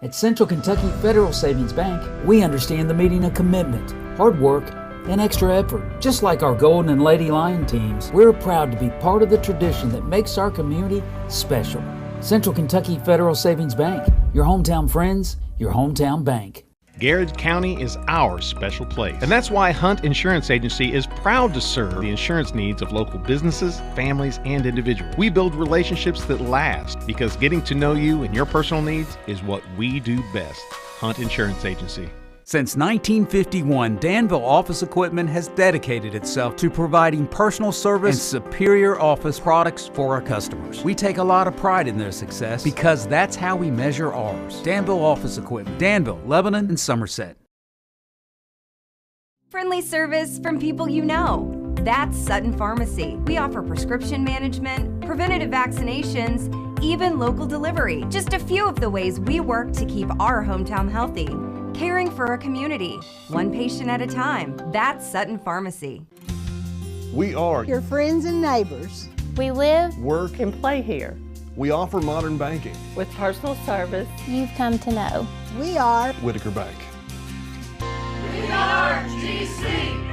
At Central Kentucky Federal Savings Bank, we understand the meaning of commitment, hard work, and extra effort. Just like our Golden and Lady Lion teams, we're proud to be part of the tradition that makes our community special. Central Kentucky Federal Savings Bank, your hometown friends, your hometown bank. Garrard County is our special place. And that's why Hunt Insurance Agency is proud to serve the insurance needs of local businesses, families, and individuals. We build relationships that last because getting to know you and your personal needs is what we do best. Hunt Insurance Agency. Since 1951, Danville Office Equipment has dedicated itself to providing personal service and superior office products for our customers. We take a lot of pride in their success because that's how we measure ours. Danville Office Equipment, Danville, Lebanon, and Somerset. Friendly service from people you know. That's Sutton Pharmacy. We offer prescription management, preventative vaccinations, even local delivery. Just a few of the ways we work to keep our hometown healthy. Caring for our community, one patient at a time. That's Sutton Pharmacy. We are your friends and neighbors. We live, work, and play here. We offer modern banking. With personal service you've come to know. We are Whitaker Bank. We are GC.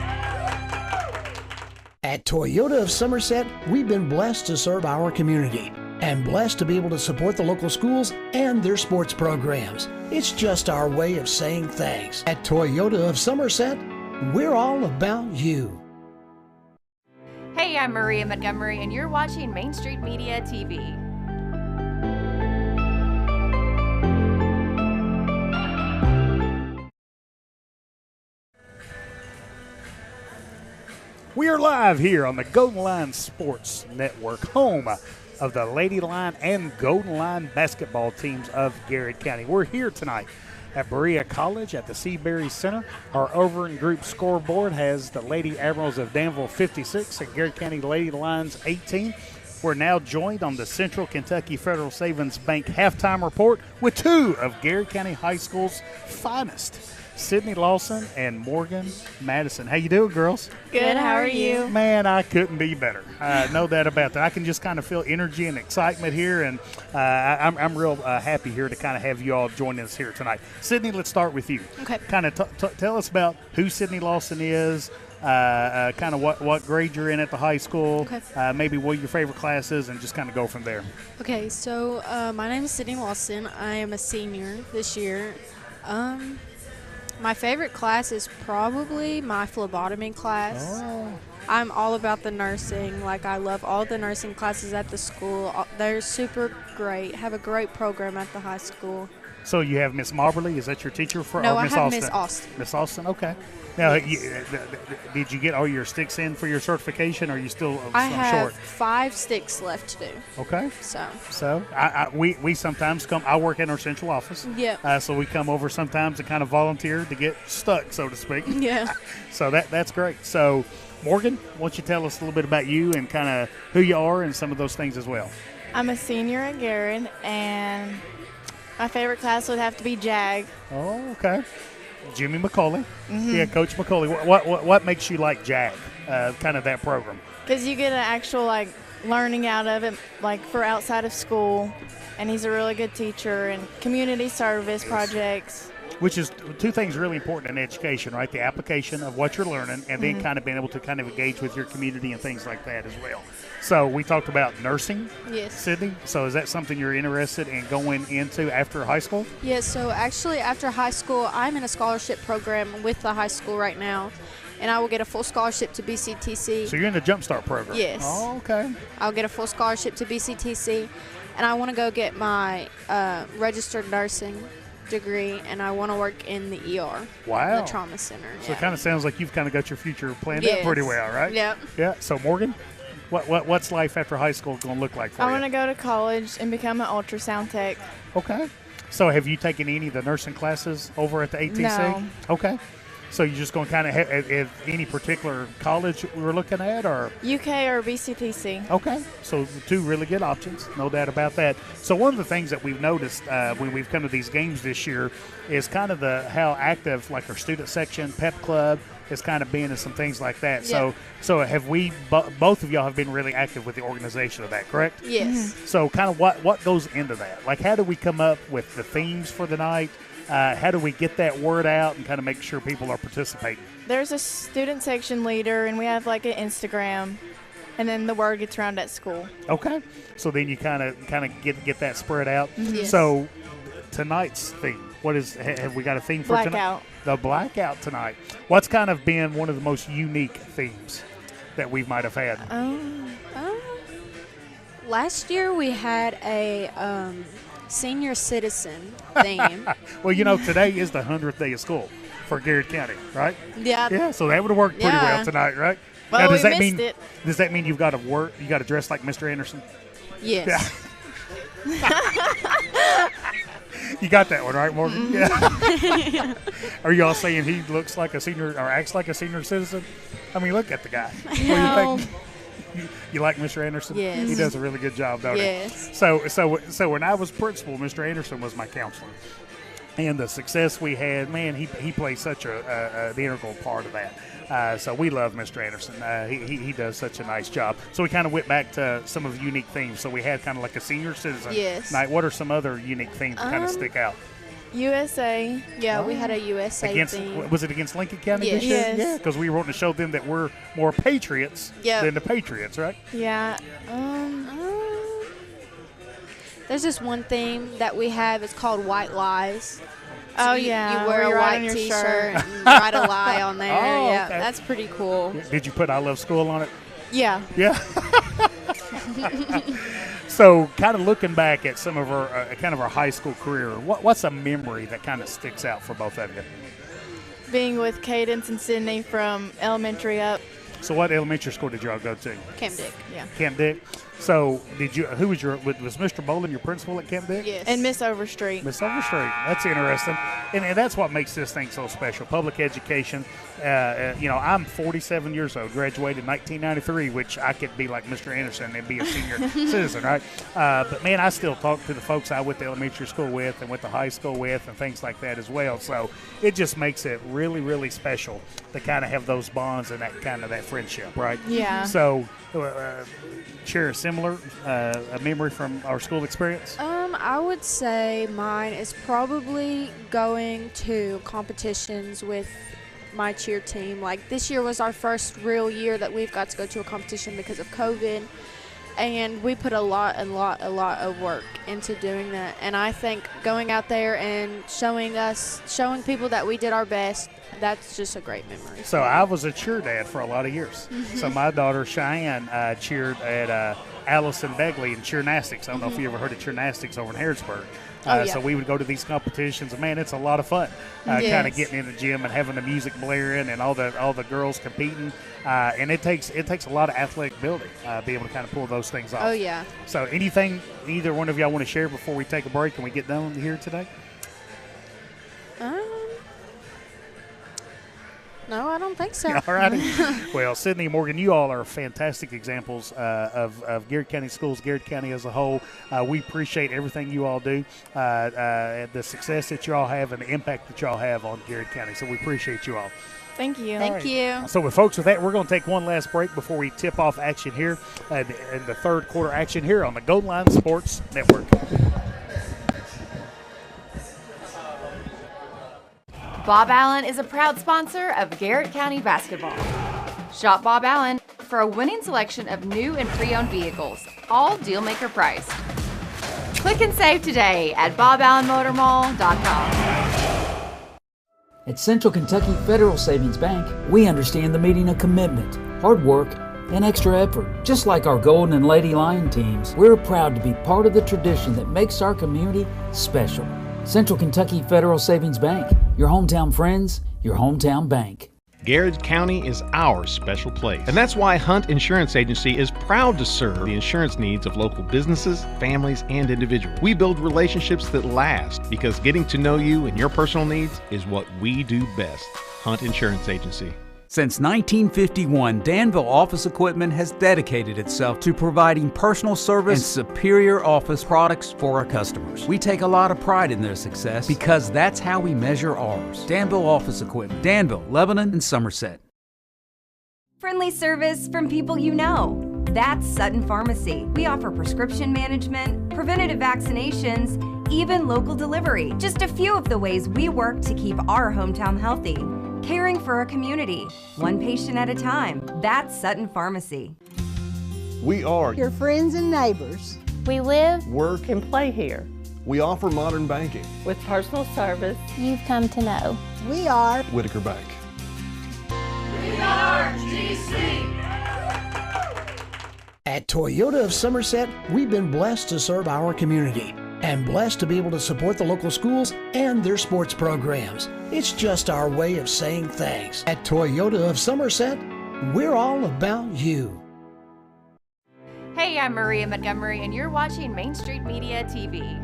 At Toyota of Somerset, we've been blessed to serve our community and blessed to be able to support the local schools and their sports programs. It's just our way of saying thanks. At Toyota of Somerset, we're all about you. Hey, I'm Maria Montgomery, and you're watching Main Street Media TV. We are live here on the Golden Line Sports Network, home of the Lady Line and Golden Line basketball teams of Garrard County. We're here tonight at Berea College at the Seabury Center. Our Irvin Group scoreboard has the Lady Admirals of Danville 56 and Garrard County Lady Lions 18. We're now joined on the Central Kentucky Federal Savings Bank halftime report with two of Garrard County High School's finest, Sydney Lawson and Morgan Madison. How you doing, girls? Good, how are you? Man, I couldn't be better. No doubt about that. I can just kind of feel energy and excitement here, and I'm real happy here to kind of have you all join us here tonight. Sydney, let's start with you. Okay. Kind of tell us about who Sydney Lawson is, kind of what grade you're in at the high school, Okay. Maybe what your favorite class is, and just kind of go from there. Okay, so my name is Sydney Lawson. I am a senior this year. My favorite class is probably my phlebotomy class. Oh. I'm all about the nursing. Like, I love all the nursing classes at the school. They're super great. Have a great program at the high school. So you have Miss Marberly. Is that your teacher for? No, or I Miss have Austin? Miss Austin. Miss Austin. Okay. Now, Yes. did you get all your sticks in for your certification? Or are you still I some have short? 5 sticks left to do. Okay. So we sometimes come. I work in our central office. Yep. So we come over sometimes to kind of volunteer to get stuck, so to speak. Yeah. So that's great. So Morgan, why don't you tell us a little bit about you and kind of who you are and some of those things as well? I'm a senior at Garrard, and my favorite class would have to be JAG. Oh, okay. Jimmy McCauley. Mhm. Yeah, Coach McCauley. What makes you like JAG, kind of that program? Because you get an actual, like, learning out of it, like, for outside of school. And he's a really good teacher, and community service projects. Which is two things really important in education, right? The application of what you're learning and then Mhm. kind of being able to kind of engage with your community and things like that as well. So we talked about nursing, Yes. Sydney. So is that something you're interested in going into after high school? Yeah, so actually after high school, I'm in a scholarship program with the high school right now, and I will get a full scholarship to BCTC. So you're in the Jumpstart program? Yes. Oh, okay. I'll get a full scholarship to BCTC, and I want to go get my registered nursing degree, and I want to work in the ER. Wow. The trauma center. So it kind of sounds like you've kind of got your future planned out Yes. pretty well, right? Yep. Yeah. So Morgan, what's life after high school going to look like for I you? want to go to college and become an ultrasound tech. Okay. So have you taken any of the nursing classes over at the ATC? No. Okay. So you're just going to kind of have any particular college we were looking at, or? UK or BCTC. Okay. So two really good options, no doubt about that. So one of the things that we've noticed when we've come to these games this year is kind of how active, like our student section, pep club, is kind of being and some things like that. Yeah. So have we, both of y'all have been really active with the organization of that, correct? Yes. So kind of what goes into that? Like, how do we come up with the themes for the night? How do we get that word out and kind of make sure people are participating? There's a student section leader, and we have, like, an Instagram, and then the word gets around at school. Okay. So then you kind of get that spread out. Yes. So tonight's theme, have we got a theme for tonight? Blackout. The blackout tonight. What's kind of been one of the most unique themes that we might have had? Last year we had a senior citizen theme. Well, today is the 100th day of school for Garrard County, right? Yeah. Yeah, so that would have worked pretty well tonight, right? Well, now, does we that missed mean it. Does that mean you got to dress like Mr. Anderson? Yes. Yeah. You got that one, right, Morgan? Mm-hmm. Yeah. Are y'all saying he looks like a senior or acts like a senior citizen? I mean, look at the guy. What do you think? You like Mr. Anderson? Yes. He does a really good job, don't Yes. he? So when I was principal, Mr. Anderson was my counselor. And the success we had, man, he plays such an integral part of that. So we love Mr. Anderson. He does such a nice job. So we kind of went back to some of the unique themes. So we had kind of like a senior citizen Yes. night. What are some other unique themes that kind of stick out? USA. Yeah, we had a USA Against, theme. was it against Lincoln County Yes. this year? Yes. Yeah, because we were wanting to show them that we're more patriots Yep. than the Patriots, right? Yeah. There's this one theme that we have. It's called White Lies. Oh, you, yeah, You wear where a you write white on your T-shirt shirt. and write a lie on there. Oh, Yeah, okay. that's pretty cool. Did you put I Love School on it? Yeah. Yeah. So, kind of looking back at some of our kind of our high school career, what's a memory that kind of sticks out for both of you? Being with Cadence and Sydney from elementary up. So, what elementary school did y'all go to? Camp Dick. Yeah. Camp Dick. So, who was was Mr. Bolin your principal at Camp Dick? Yes. And Miss Overstreet. Miss Overstreet. That's interesting. And that's what makes this thing so special. Public education. I'm 47 years old, graduated in 1993, which I could be like Mr. Anderson and be a senior citizen, right? But, man, I still talk to the folks I went to elementary school with and went to high school with and things like that as well. So it just makes it really, really special to kind of have those bonds and that kind of that friendship, right? Yeah. So share a similar a memory from our school experience? I would say mine is probably going to competitions with my cheer team. Like, this year was our first real year that we've got to go to a competition because of COVID. And we put a lot of work into doing that. And I think going out there and showing people that we did our best, that's just a great memory. So I was a cheer dad for a lot of years. So my daughter Cheyenne cheered at Allison Begley in cheernastics. I don't know if you ever heard of cheernastics over in Harrisburg. So we would go to these competitions, and man, it's a lot of fun. Kind of getting in the gym and having the music blaring and all the girls competing, and it takes a lot of athletic ability be able to kind of pull those things off. Oh yeah. So anything either one of y'all want to share before we take a break and we get done here today? No, I don't think so. All righty. Well, Sydney, Morgan, you all are fantastic examples of Garrard County schools, Garrard County as a whole. We appreciate everything you all do, the success that you all have, and the impact that you all have on Garrard County. So we appreciate you all. Thank you. Thank you. So with folks, with that, we're going to take one last break before we tip off action here in the third quarter action here on the Golden Line Sports Network. Bob Allen is a proud sponsor of Garrard County basketball. Shop Bob Allen for a winning selection of new and pre-owned vehicles, all dealmaker priced. Click and save today at boballenmotormall.com. At Central Kentucky Federal Savings Bank, we understand the meaning of commitment, hard work, and extra effort. Just like our Golden and Lady Lion teams, we're proud to be part of the tradition that makes our community special. Central Kentucky Federal Savings Bank, your hometown friends, your hometown bank. Garrard County is our special place. And that's why Hunt Insurance Agency is proud to serve the insurance needs of local businesses, families, and individuals. We build relationships that last because getting to know you and your personal needs is what we do best. Hunt Insurance Agency. Since 1951, Danville Office Equipment has dedicated itself to providing personal service and superior office products for our customers. We take a lot of pride in their success because that's how we measure ours. Danville Office Equipment, Danville, Lebanon, and Somerset. Friendly service from people you know. That's Sutton Pharmacy. We offer prescription management, preventative vaccinations, even local delivery. Just a few of the ways we work to keep our hometown healthy. Caring for a community, one patient at a time. That's Sutton Pharmacy. We are your friends and neighbors. We live, work, and play here. We offer modern banking with personal service you've come to know. We are Whitaker Bank. We are GC. At Toyota of Somerset, we've been blessed to serve our community and blessed to be able to support the local schools and their sports programs. It's just our way of saying thanks. At Toyota of Somerset, we're all about you. Hey, I'm Maria Montgomery, and you're watching Main Street Media TV.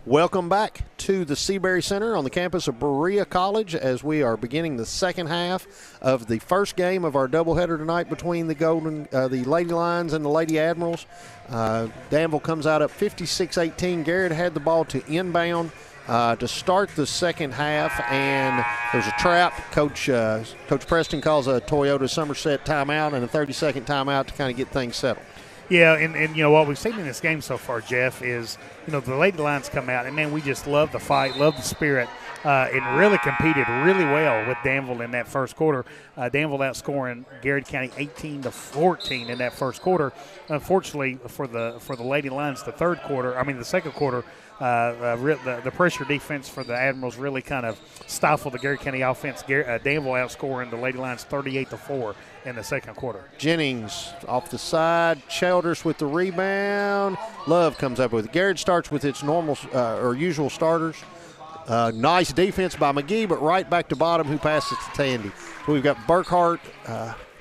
Welcome back to the Seabury Center on the campus of Berea College as we are beginning the second half of the first game of our doubleheader tonight between the Lady Lions and the Lady Admirals. Danville comes out up 56-18. Garrard had the ball to inbound to start the second half, and there's a trap. Coach Preston calls a Toyota Somerset timeout and a 30-second timeout to kind of get things settled. Yeah, and you know what we've seen in this game so far, Jeff, is the Lady Lions come out, and man, we just love the fight, love the spirit, and really competed really well with Danville in that first quarter. Danville outscoring Garrard County 18-14 in that first quarter. Unfortunately for the Lady Lions, the second quarter, the pressure defense for the Admirals really kind of stifled the Garrard County offense. Danville outscoring the Lady Lions 38-4 in the second quarter. Jennings off the side, Childers with the rebound. Love comes up with it. Garrard starts with its normal or usual starters. Nice defense by McGee, but right back to bottom, who passes to Tandy. So we've got Burkhart,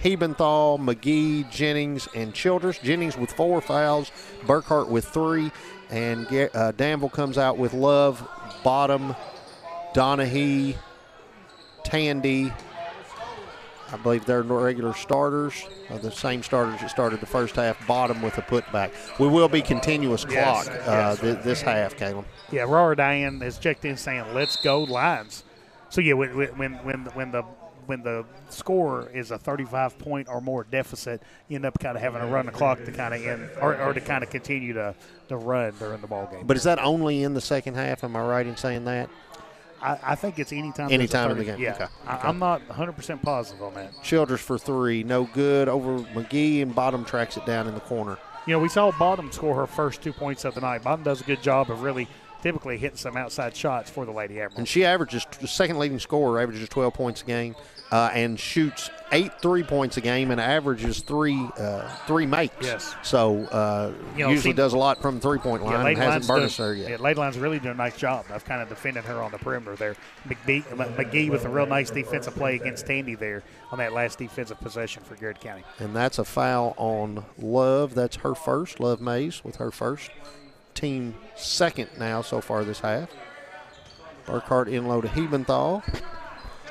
Hebenthal, McGee, Jennings, and Childers. Jennings with 4 fouls, Burkhart with 3, and Danville comes out with Love, Bottom, Donahue, Tandy. I believe they're regular starters, the same starters that started the first half, Bottom with a putback. We will be continuous clock this half, Caleb. Yeah, Rara Diane has checked in saying, let's go Lions. So, yeah, when the when the score is a 35-point or more deficit, you end up kind of having to run the clock to kind of end or to kind of continue to run during the ball game. But is that only in the second half? Am I right in saying that? I think it's anytime in the game. Yeah, okay. I'm not 100% positive on that. Childress for three, no good over McGee, and Bottom tracks it down in the corner. You know, we saw Bottom score her first 2 points of the night. Bottom does a good job of really typically hitting some outside shots for the Lady Admirals. And she averages, the second leading scorer averages 12 points a game and shoots 8 3-points a game and averages three makes. Yes. So usually does a lot from the 3-point line and hasn't burned us there yet. Yeah, Lady Line's really doing a nice job of kind of defending her on the perimeter there. McGee with a real nice defensive play against Tandy there on that last defensive possession for Garrard County. And that's a foul on Love. That's her first. Love Mays with her first. Team second now so far this half. Burkhart in low to Hebenthal.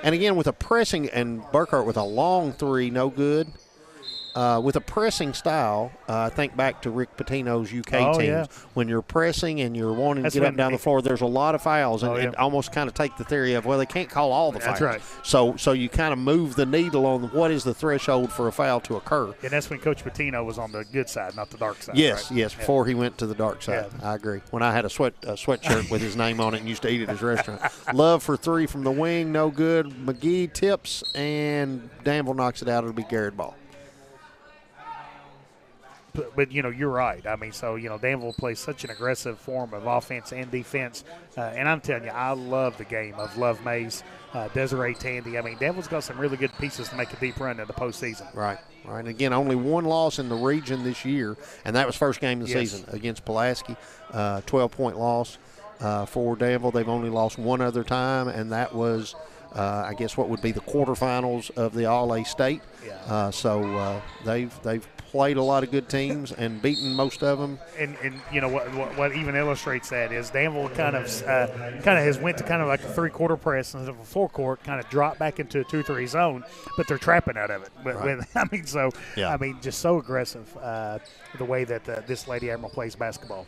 And again with a pressing, and Burkhart with a long three, no good. With a pressing style, think back to Rick Pitino's UK teams. Yeah. When you're pressing and you're wanting to get up and down the floor, there's a lot of fouls, and it almost kind of take the theory of, well, they can't call all the fouls. That's right. So you kind of move the needle on what is the threshold for a foul to occur. And that's when Coach Pitino was on the good side, not the dark side. Yes, right? yes, before he went to the dark side. Yeah. I agree. When I had a sweatshirt with his name on it and used to eat at his restaurant. Love for three from the wing, no good. McGee tips, and Danville knocks it out. It'll be Garrard ball. But you're right. I mean, so, Danville plays such an aggressive form of offense and defense. And I'm telling you, I love the game of Love Mays, Desiree Tandy. I mean, Danville's got some really good pieces to make a deep run in the postseason. Right. And again, only one loss in the region this year, and that was first game of the season against Pulaski. 12-point loss for Danville. They've only lost one other time, and that was, I guess, what would be the quarterfinals of the All-A State. Yeah. So they've played a lot of good teams and beaten most of them. And what even illustrates that is Danville kind of has went to kind of like a three-quarter press instead of a four-court, kind of dropped back into a 2-3 zone, but they're trapping out of it. But right. Just so aggressive the way that this Lady Admiral plays basketball.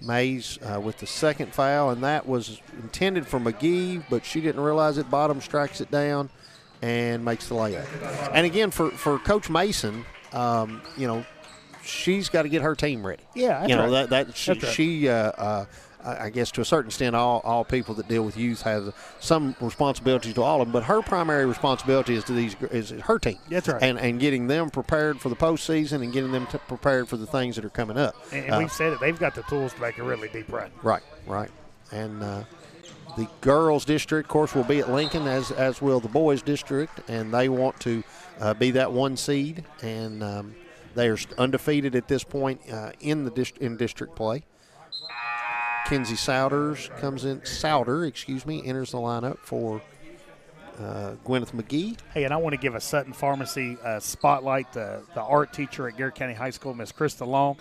Mays with the second foul, and that was intended for McGee, but she didn't realize it. Bottom strikes it down and makes the layup. And again, for Coach Mason, she's got to get her team ready. Yeah, I guess to a certain extent, all people that deal with youth have some responsibilities to all of them, but her primary responsibility is her team. That's right. And getting them prepared for the postseason and getting them prepared for the things that are coming up. And we've said it, they've got the tools to make a really deep run. Right. And the girls' district, of course, will be at Lincoln, as will the boys' district, and they want to be that one seed, and they are undefeated at this point in district play. Kenzie Sauter enters the lineup for Gwyneth McGee. Hey, and I want to give a Sutton Pharmacy spotlight. The art teacher at Garrard County High School, Miss Krista Long.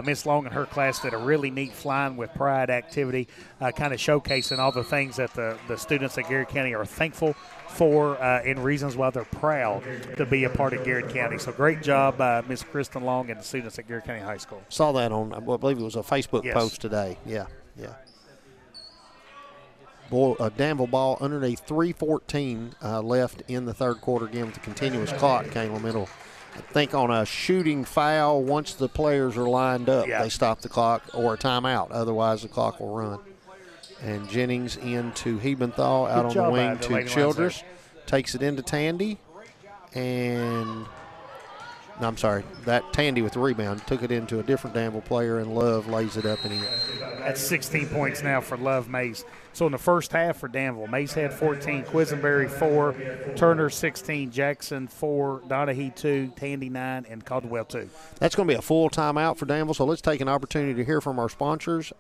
Miss Long and her class did a really neat Flying with Pride activity, kind of showcasing all the things that the students at Garrard County are thankful for and reasons why they're proud to be a part of Garrard County. So great job, Miss Kristen Long and the students at Garrard County High School. Saw that on, I believe it was a Facebook post today. Yeah. Danville ball underneath 3:14 left in the third quarter, again with the continuous clock, Caleb. It'll, I think, on a shooting foul, once the players are lined up, they stop the clock, or a timeout. Otherwise, the clock will run. And Jennings into Hebenthal, out on the wing to Childress. Takes it into Tandy. That Tandy with the rebound took it into a different Danville player, and Love lays it up and in. That's 16 points now for Love Mays. So in the first half for Danville, Mays had 14, Quisenberry 4, Turner 16, Jackson 4, Donahue 2, Tandy 9, and Caldwell 2. That's going to be a full timeout for Danville, so let's take an opportunity to hear from our sponsors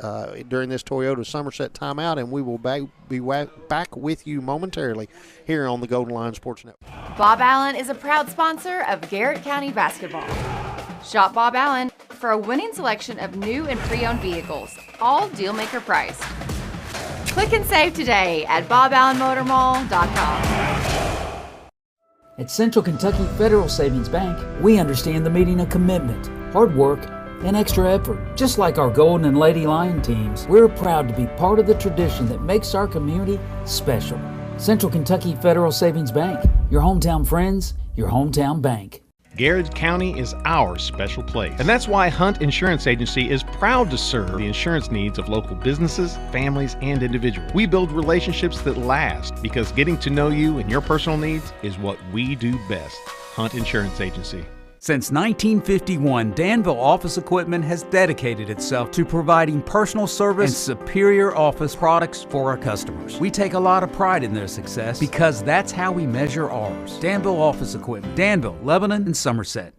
during this Toyota Somerset timeout, and we will be back with you momentarily here on the Golden Line Sports Network. Bob Allen is a proud sponsor of Garrett County basketball. Shop Bob Allen for a winning selection of new and pre-owned vehicles, all deal-maker priced. Click and save today at boballenmotormall.com. At Central Kentucky Federal Savings Bank, we understand the meaning of commitment, hard work, and extra effort. Just like our Golden and Lady Lion teams, we're proud to be part of the tradition that makes our community special. Central Kentucky Federal Savings Bank. Your hometown friends, your hometown bank. Garrard County is our special place. And that's why Hunt Insurance Agency is proud to serve the insurance needs of local businesses, families, and individuals. We build relationships that last because getting to know you and your personal needs is what we do best. Hunt Insurance Agency. Since 1951, Danville Office Equipment has dedicated itself to providing personal service and superior office products for our customers. We take a lot of pride in their success because that's how we measure ours. Danville Office Equipment, Danville, Lebanon, and Somerset.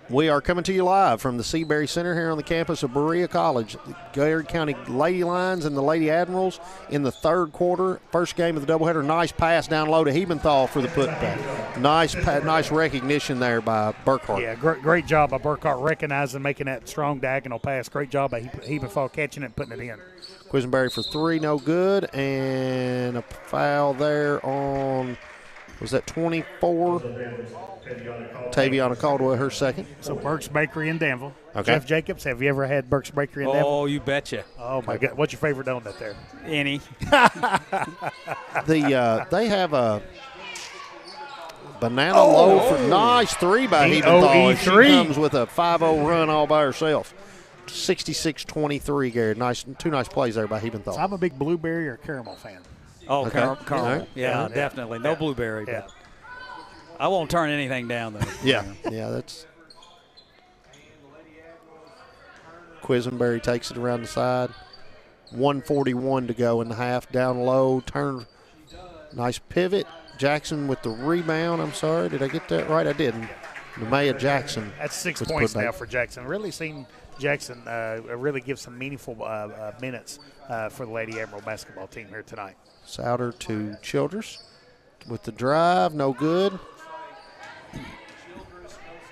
We are coming to you live from the Seabury Center here on the campus of Berea College. The Garrard County Lady Lions and the Lady Admirals in the third quarter. First game of the doubleheader. Nice pass down low to Hebenthal for the putback. Nice recognition there by Burkhart. Yeah, great job by Burkhart recognizing, making that strong diagonal pass. Great job by Hebenthal catching it and putting it in. Quisenberry for three, no good. And a foul there on, was that 24? Taviana Caldwell, her second. So Burke's Bakery in Danville. Okay. Jeff Jacobs, have you ever had Burke's Bakery in Danville? Oh, you betcha. Oh, my God. What's your favorite donut there? Any. They have a banana loaf. Nice three by Hebenthal. She comes with a 5-0 run all by herself. 66-23, Garrett. Two nice plays there by Hebenthal. So I'm a big blueberry or caramel fan. Oh, okay. caramel. Right. Yeah, definitely. No blueberry. Yeah. But I won't turn anything down, though. Yeah, that's. Quisenberry takes it around the side. 1:41 to go in the half. Down low, turn. Nice pivot. Jackson with the rebound. I'm sorry, did I get that right? I didn't. Nemea Jackson. That's 6 points now for Jackson. Really seen Jackson really give some meaningful minutes for the Lady Admiral basketball team here tonight. Souter to Childress with the drive, no good.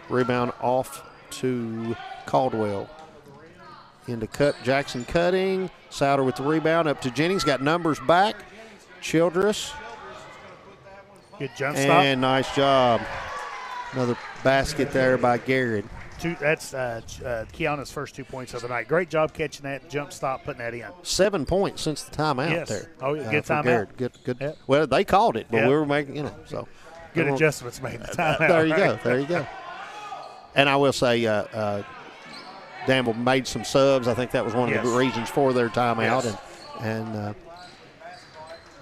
Rebound off to Caldwell. Into cut, Jackson cutting. Souter with the rebound up to Jennings. Got numbers back. Childress. Good jump stop. And nice job. Another basket there by Garrard. That's Kiana's first 2 points of the night. Great job catching that jump stop, putting that in. 7 points since the timeout there. Oh, yeah, good timeout. Garrard. Good. Yep. Well, they called it, but Yep. we were making, so. Good adjustments made in the timeout. There you go. And I will say, Danville made some subs. I think that was one of the reasons for their timeout. Yes. And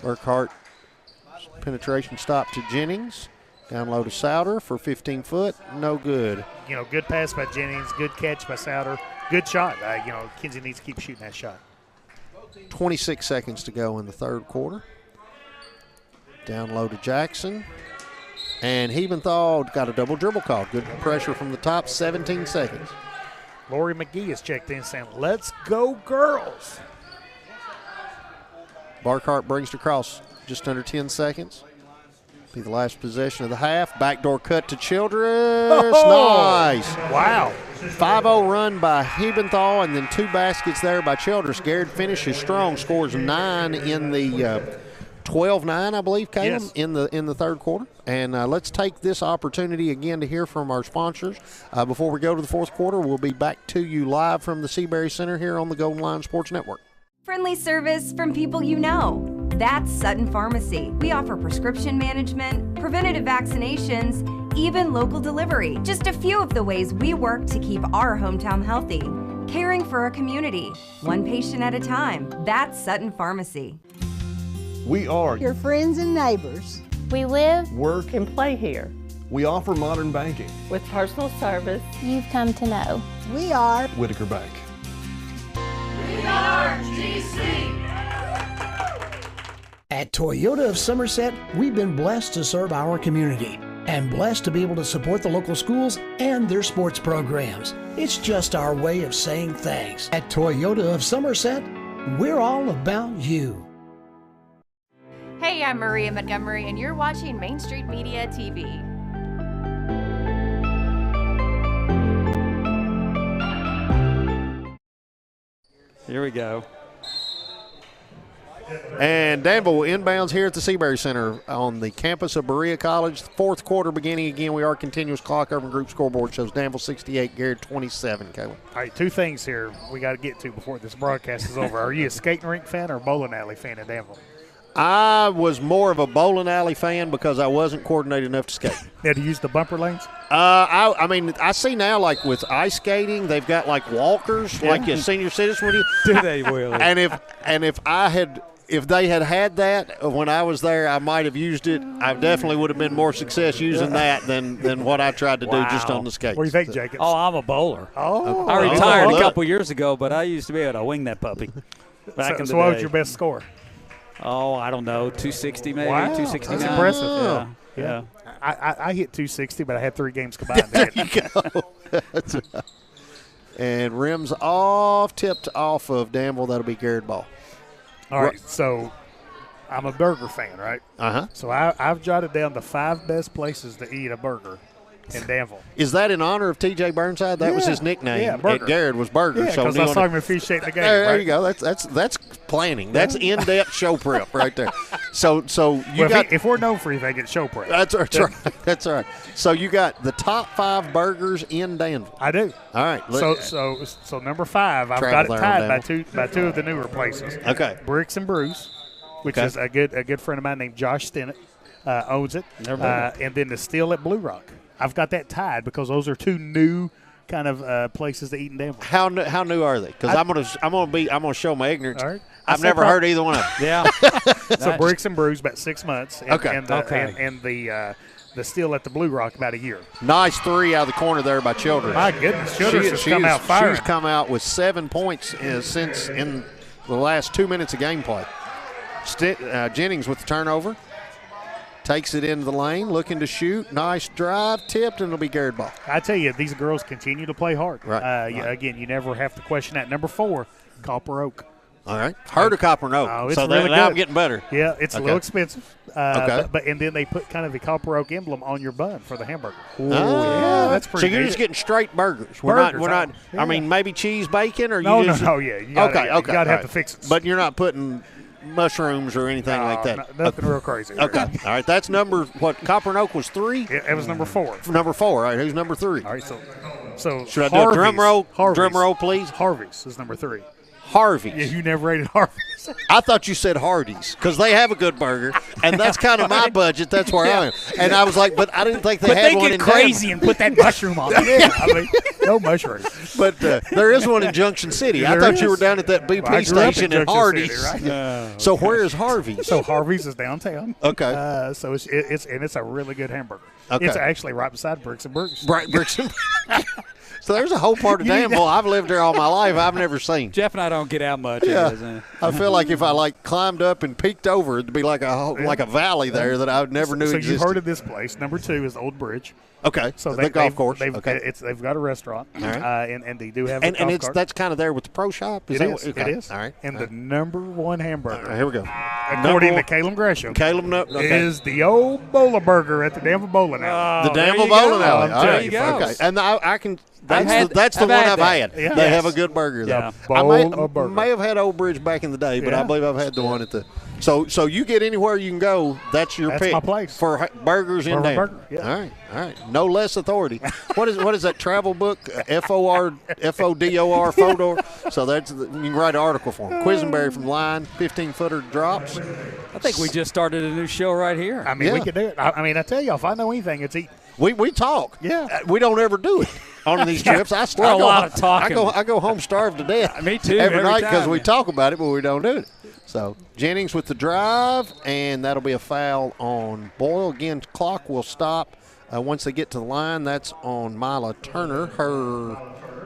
Burkhart penetration stop to Jennings. Down low to Souter for 15-foot. No good. Good pass by Jennings. Good catch by Souter. Good shot. Kinsey needs to keep shooting that shot. 26 seconds to go in the third quarter. Down low to Jackson. And Hebenthal got a double dribble call. Good pressure from the top. 17 seconds. Lori McGee has checked in saying, "Let's go, girls." Burkhart brings it across just under 10 seconds. Be the last possession of the half. Backdoor cut to Childress. Nice. Wow. 5-0 run by Hebenthal, and then 2 baskets there by Childress. Garrard finishes strong, scores 9 in the 12-9, I believe, Caleb, Yes. in the third quarter. And let's take this opportunity again to hear from our sponsors. Before we go to the fourth quarter, we'll be back to you live from the Seabury Center here on the Golden Lion Sports Network. Friendly service from people you know. That's Sutton Pharmacy. We offer prescription management, preventative vaccinations, even local delivery. Just a few of the ways we work to keep our hometown healthy. Caring for our community, one patient at a time. That's Sutton Pharmacy. We are your friends and neighbors. We live, work, and play here. We offer modern banking. With personal service you've come to know. We are Whitaker Bank. We are GC. At Toyota of Somerset, we've been blessed to serve our community and blessed to be able to support the local schools and their sports programs. It's just our way of saying thanks. At Toyota of Somerset, we're all about you. Hey, I'm Maria Montgomery, and you're watching Main Street Media TV. Here we go. And Danville inbounds here at the Seabury Center on the campus of Berea College. Fourth quarter beginning again. We are continuous clock. Urban Group scoreboard shows Danville 68, Garrard 27, Caleb. All right, two things here we got to get to before this broadcast is over. Are you a skating rink fan or a bowling alley fan in Danville? I was more of a bowling alley fan because I wasn't coordinated enough to skate. Had to use the bumper lanes? I mean, I see now, like with ice skating, they've got like walkers, like a senior citizen would. Do they really? And if they had that when I was there, I might have used it. I definitely would have been more success using that than what I tried to do just on the skates. What do you think, Jacobs? Oh, I'm a bowler. Oh, I retired a couple years ago, but I used to be able to wing that puppy back in the day. So what was your best score? Oh, I don't know, 260 maybe, wow, 269. That's impressive. Yeah. I hit 260, but I had 3 games combined. There you go. And rims off, tipped off of Danville. That'll be Garrard ball. All right, so I'm a burger fan, right? Uh-huh. So I've jotted down the 5 best places to eat a burger in Danville. Is that in honor of T.J. Burnside? That was his nickname. Yeah, burger. At Garrard was Burger. Yeah, because I saw him officiate the game. There you go. That's planning. That's in-depth show prep right there. So you got. If we're known for anything, it's show prep. That's right. That's right. So you got the top 5 burgers in Danville. I do. All right. So number 5, I've got it tied by two of the newer places. Okay. Bricks and Brews, which is a good friend of mine named Josh Stennett owns it, and then the Steel at Blue Rock. I've got that tied because those are 2 new kind of places to eat in Danville. How new are they? Because I'm gonna show my ignorance. All right. I've never heard either one of them. Yeah. So Bricks and Brews about 6 months. And, Okay. And the Steel at the Blue Rock about a year. Nice 3 out of the corner there by Childress. My goodness, Childress has come out firing. She's come out with 7 points since in the last 2 minutes of gameplay. Jennings with the turnover. Takes it into the lane, looking to shoot. Nice drive, tipped, and it'll be Garrard ball. I tell you, these girls continue to play hard. Right. Again, you never have to question that. Number 4, Copper Oak. All right. Heard of Copper Oak. Oh, it's so really now good. I'm getting better. Yeah, it's a little expensive. Okay. But and then they put kind of the Copper Oak emblem on your bun for the hamburger. Oh, yeah, that's pretty. So you're just getting straight burgers. We're not. Yeah. I mean, maybe cheese, bacon, or no, you just. no, yeah. You gotta have the fixings. But you're not putting mushrooms or anything like that. Nothing real crazy. Okay. All right. That's number what? Copper and Oak was 3. Yeah, it was number 4. Number 4. All right. Who's number 3? All right. So should I do a drum roll? Drum roll, please. Harvey's is number 3. Harvey's. Yeah, you never ate at Harvey's. I thought you said Hardee's because they have a good burger, and that's kind of my budget. That's where I am. And I was like, but I didn't think they had one in But they get crazy and put that mushroom on it. Yeah, I mean, no mushroom. But there is one in Junction City. I thought you were down at that BP station at Hardee's. City, right? So where is Harvey's? So Harvey's is downtown. Okay. So it's a really good hamburger. Okay. It's actually right beside Bricks and Brews. Right, Bricks and So there's a whole part of Danville I've lived there all my life I've never seen. Jeff and I don't get out much. Yeah. I feel like if I climbed up and peeked over, it'd be like a valley there that I never knew existed. So you've heard of this place. Number 2 is Old Bridge. Okay. So the golf course. They've got a restaurant. All right. And they do have a golf and cart. that's kind of there with the pro shop. It is. Okay. It is. All right. And the number 1 hamburger. Here we go. According to Caleb Gresham. Is the old Bowler Burger at the Danville Bowling Alley. The Danville Bowling Alley. There you go. Okay. And I can. That's the one I've had. Yeah. They have a good burger there. Yeah. I may have had Old Bridge back in the day, but I believe I've had the one at the. So you get anywhere you can go. That's your pick. That's my place for burgers in there. Yeah. All right. No less authority. What is that travel book? FODOR Fodor. So you can write an article for them. Quisenberry from Line, 15-footer drops. I think we just started a new show right here. I mean, we could do it. I mean, I tell you, if I know anything, it's eating. We talk. Yeah. We don't ever do it on these trips. I go home starved to death. Me too. Every night time, because we talk about it, but we don't do it. So Jennings with the drive, and that'll be a foul on Boyle. Again, clock will stop once they get to the line. That's on Mila Turner, her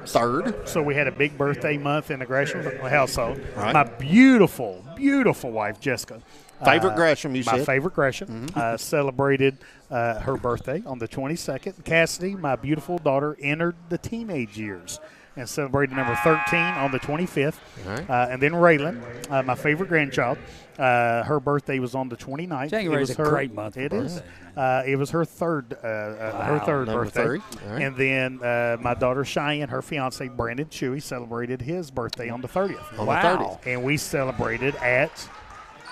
3rd. So we had a big birthday month in the Gresham household. Right. My beautiful, beautiful wife, Jessica. Favorite Gresham, you said? My favorite Gresham. Celebrated her birthday on the 22nd. Cassidy, my beautiful daughter, entered the teenage years and celebrated number 13 on the 25th. Right. And then Raylan, my favorite grandchild, her birthday was on the 29th. January is a great month. It is. It was her third birthday. 3. Right. And then my daughter Cheyenne, her fiance Brandon Chewy, celebrated his birthday on the 30th. On the 30th. And we celebrated at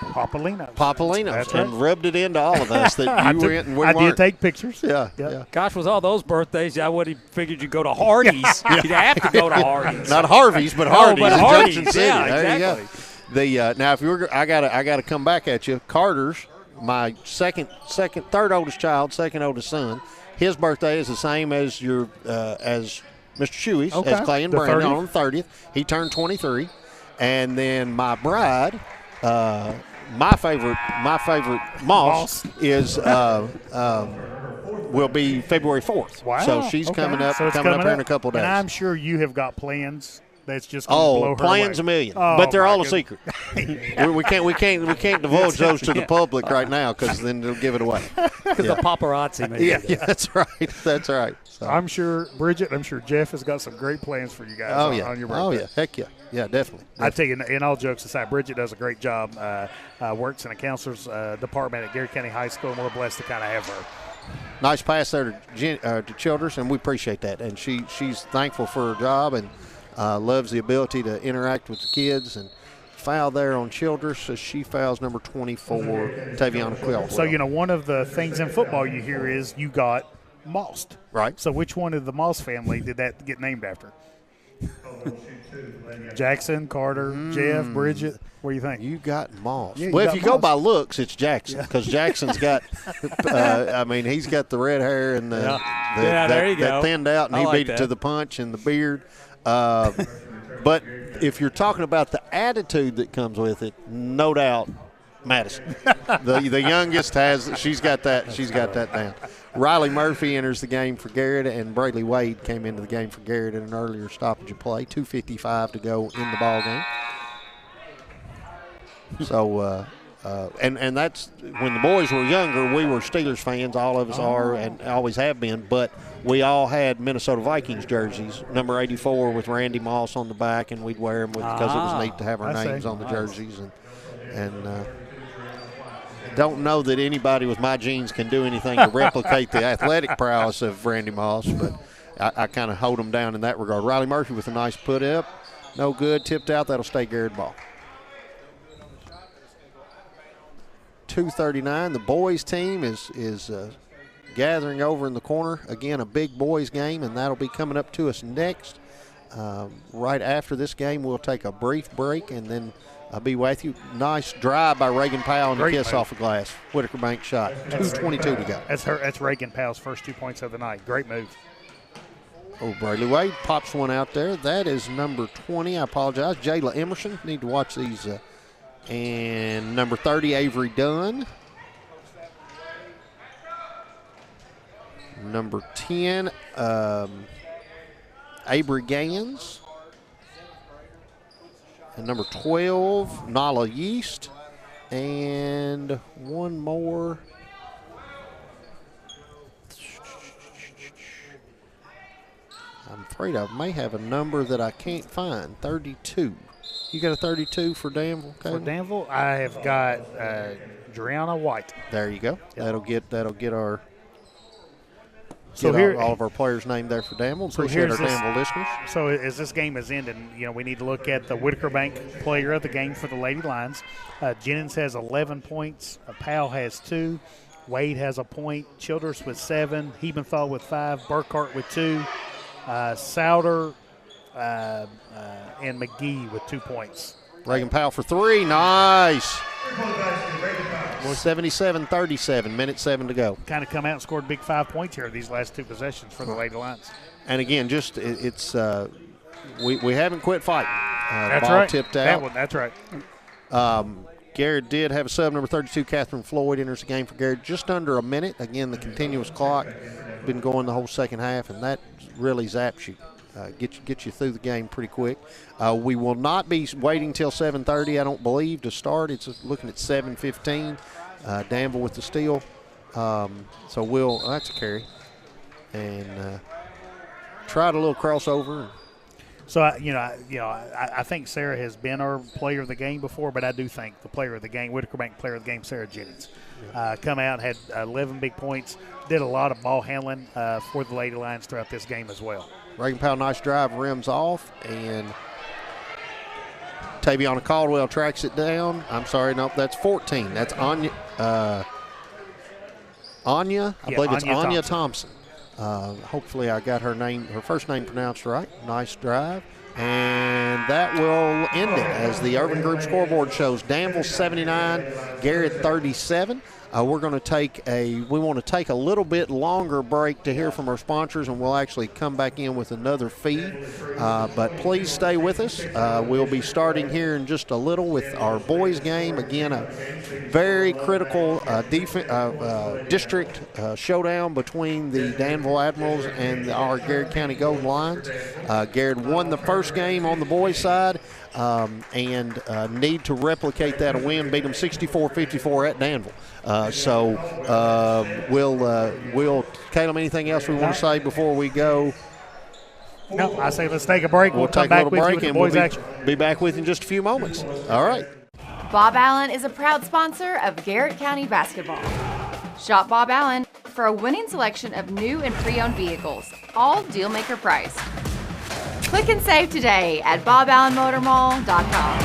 That's right. And rubbed it into all of us that you went and we I weren't. did take pictures. Yeah. Gosh, with all those birthdays, I would have figured you'd go to Hardee's. You'd have to go to Hardee's. Not Harvey's, but Hardee's in Hardee's. Junction City. Yeah, there exactly. you go. Now, if you were, I gotta come back at you. Carter's, my third oldest child, second oldest son. His birthday is the same as your as Mr. Shuey's, as Clay and Brandon on the 30th. He turned 23, and then my bride. My favorite Moss is will be February 4th. Wow. So she's coming up here in a couple of days. And I'm sure you have got plans that's just going to blow her plans away. a million. Oh, but they're all goodness. a secret. we can't divulge those to the public right now because then they'll give it away. Because the paparazzi maybe. Yeah, that's right. That's right. So. I'm sure Jeff has got some great plans for you guys on your birthday. Oh, yeah. Heck yeah. Yeah, definitely. I tell you, in all jokes aside, Bridget does a great job. Works in a counselor's department at Garrard County High School, and we're blessed to kind of have her. Nice pass there to Childers, and we appreciate that. And she's thankful for her job and loves the ability to interact with the kids. And foul there on Childers, so she fouls number 24, Taviana Quill. So, one of the things in football you hear is you got mossed. Right. So which one of the Moss family did that get named after? Jackson, Carter, Jeff, Bridget. What do you think? You got Moss. Yeah, well, if you go Moss. by looks, it's Jackson because Jackson's got, he's got the red hair and there you go. that thinned out, and I he like beat it that. to the punch and the beard. But if you're talking about the attitude that comes with it, no doubt, Madison, the youngest she's got that down. Riley Murphy enters the game for Garrard, and Brayley Wade came into the game for Garrard in an earlier stoppage of play. 2:55 to go in the ball game. So, and that's when the boys were younger. We were Steelers fans. All of us are, and always have been. But we all had Minnesota Vikings jerseys, number 84 with Randy Moss on the back, and we'd wear them because it was neat to have our names on the jerseys. And don't know that anybody with my genes can do anything to replicate the athletic prowess of Randy Moss, but I kind of hold him down in that regard. Riley Murphy with a nice put up. No good. Tipped out. That'll stay Garrard ball. 2:39. The boys team is gathering over in the corner. Again, a big boys game, and that'll be coming up to us next. Right after this game, we'll take a brief break, and then I'll be with you. Nice drive by Reagan Powell and the kiss off the glass. Whitaker Bank shot. 2:22 to go. That's Reagan Powell's first 2 points of the night. Great move. Oh, Brayley Wade pops one out there. That is number 20. I apologize. Jayla Emerson. Need to watch these. And number 30, Avery Dunn. Number 10, Avery Gans. And number 12, Nala Yeast. And one more. I'm afraid I may have a number that I can't find. 32. You got a 32 for Danville? For Danville, I have got Driana White. There you go. Yep. That'll get our all of our players named there for Danville. Appreciate our Danville listeners. So as this game is ending, we need to look at the Whitaker Bank player of the game for the Lady Lions. Jennings has 11 points. Powell has 2. Wade has a point. Childers with 7. Hebenthal with 5. Burkhart with 2. Souter and McGee with 2 points. Reagan Powell for 3. Nice. 77-37, minute 7 to go. Kind of come out and scored big 5 points here these last 2 possessions for the Lady Lions. And again, we haven't quit fighting. That's ball right. Tipped out. That one, that's right. Garrard did have a sub, number 32, Catherine Floyd enters the game for Garrard just under a minute. Again, the continuous clock been going the whole second half, and that really zaps you. Get you through the game pretty quick. We will not be waiting till 7:30, I don't believe, to start. It's looking at 7:15. Danville with the steal. So that's a carry. And tried a little crossover. So, I think Sarah has been our player of the game before, but I do think the player of the game, Whitaker Bank player of the game, Sarah Jennings, come out, had 11 big points, did a lot of ball handling for the Lady Lions throughout this game as well. Reagan Powell, nice drive, rims off, and Taviana Caldwell tracks it down. I'm sorry, nope, that's 14. That's Anya. I believe it's Anya Thompson. Hopefully I got her first name pronounced right. Nice drive. And that will end it as the Urban Group scoreboard shows Danville 79, Garrard 37. We want to take a little bit longer break to hear from our sponsors, and we'll actually come back in with another feed. But please stay with us. We'll be starting here in just a little with our boys game. Again, a very critical district showdown between the Danville Admirals and our Garrard County Golden Lions. Garrard won the first game on the boys' side. And need to replicate that, a win, beat them 64-54 at Danville. Will Caleb, anything else we want to say before we go? No, I say let's take a break. We'll come take a back little break, with and boys we'll action. be back with you in just a few moments. All right. Bob Allen is a proud sponsor of Garrett County basketball. Shop Bob Allen for a winning selection of new and pre-owned vehicles, all deal-maker price. Click and save today at boballenmotormall.com.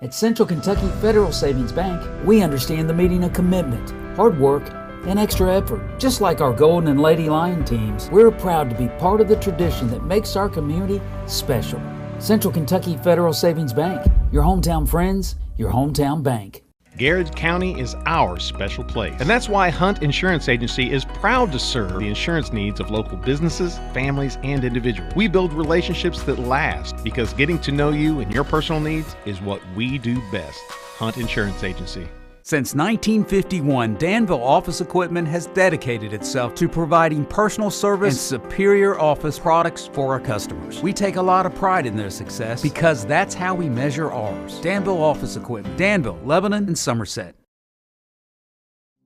At Central Kentucky Federal Savings Bank, we understand the meaning of commitment, hard work, and extra effort. Just like our Golden and Lady Lion teams, we're proud to be part of the tradition that makes our community special. Central Kentucky Federal Savings Bank, your hometown friends, your hometown bank. Garrard County is our special place. And that's why Hunt Insurance Agency is proud to serve the insurance needs of local businesses, families, and individuals. We build relationships that last because getting to know you and your personal needs is what we do best. Hunt Insurance Agency. Since 1951, Danville Office Equipment has dedicated itself to providing personal service and superior office products for our customers. We take a lot of pride in their success because that's how we measure ours. Danville Office Equipment, Danville, Lebanon, and Somerset.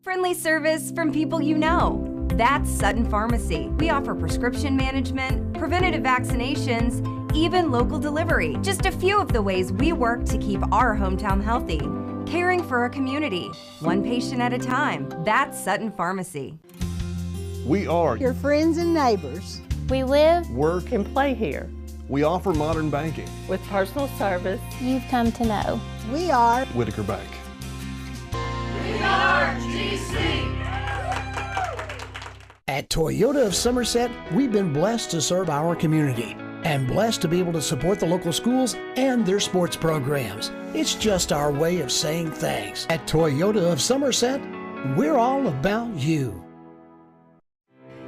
Friendly service from people you know. That's Sutton Pharmacy. We offer prescription management, preventative vaccinations, even local delivery. Just a few of the ways we work to keep our hometown healthy. Caring for our community, one patient at a time. That's Sutton Pharmacy. We are your friends and neighbors. We live, work, and play here. We offer modern banking with personal service you've come to know. We are Whitaker Bank. We are GC. At Toyota of Somerset, we've been blessed to serve our community and blessed to be able to support the local schools and their sports programs. It's just our way of saying thanks. At Toyota of Somerset, we're all about you.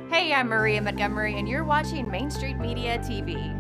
Hey, I'm Maria Montgomery, and you're watching Main Street Media TV.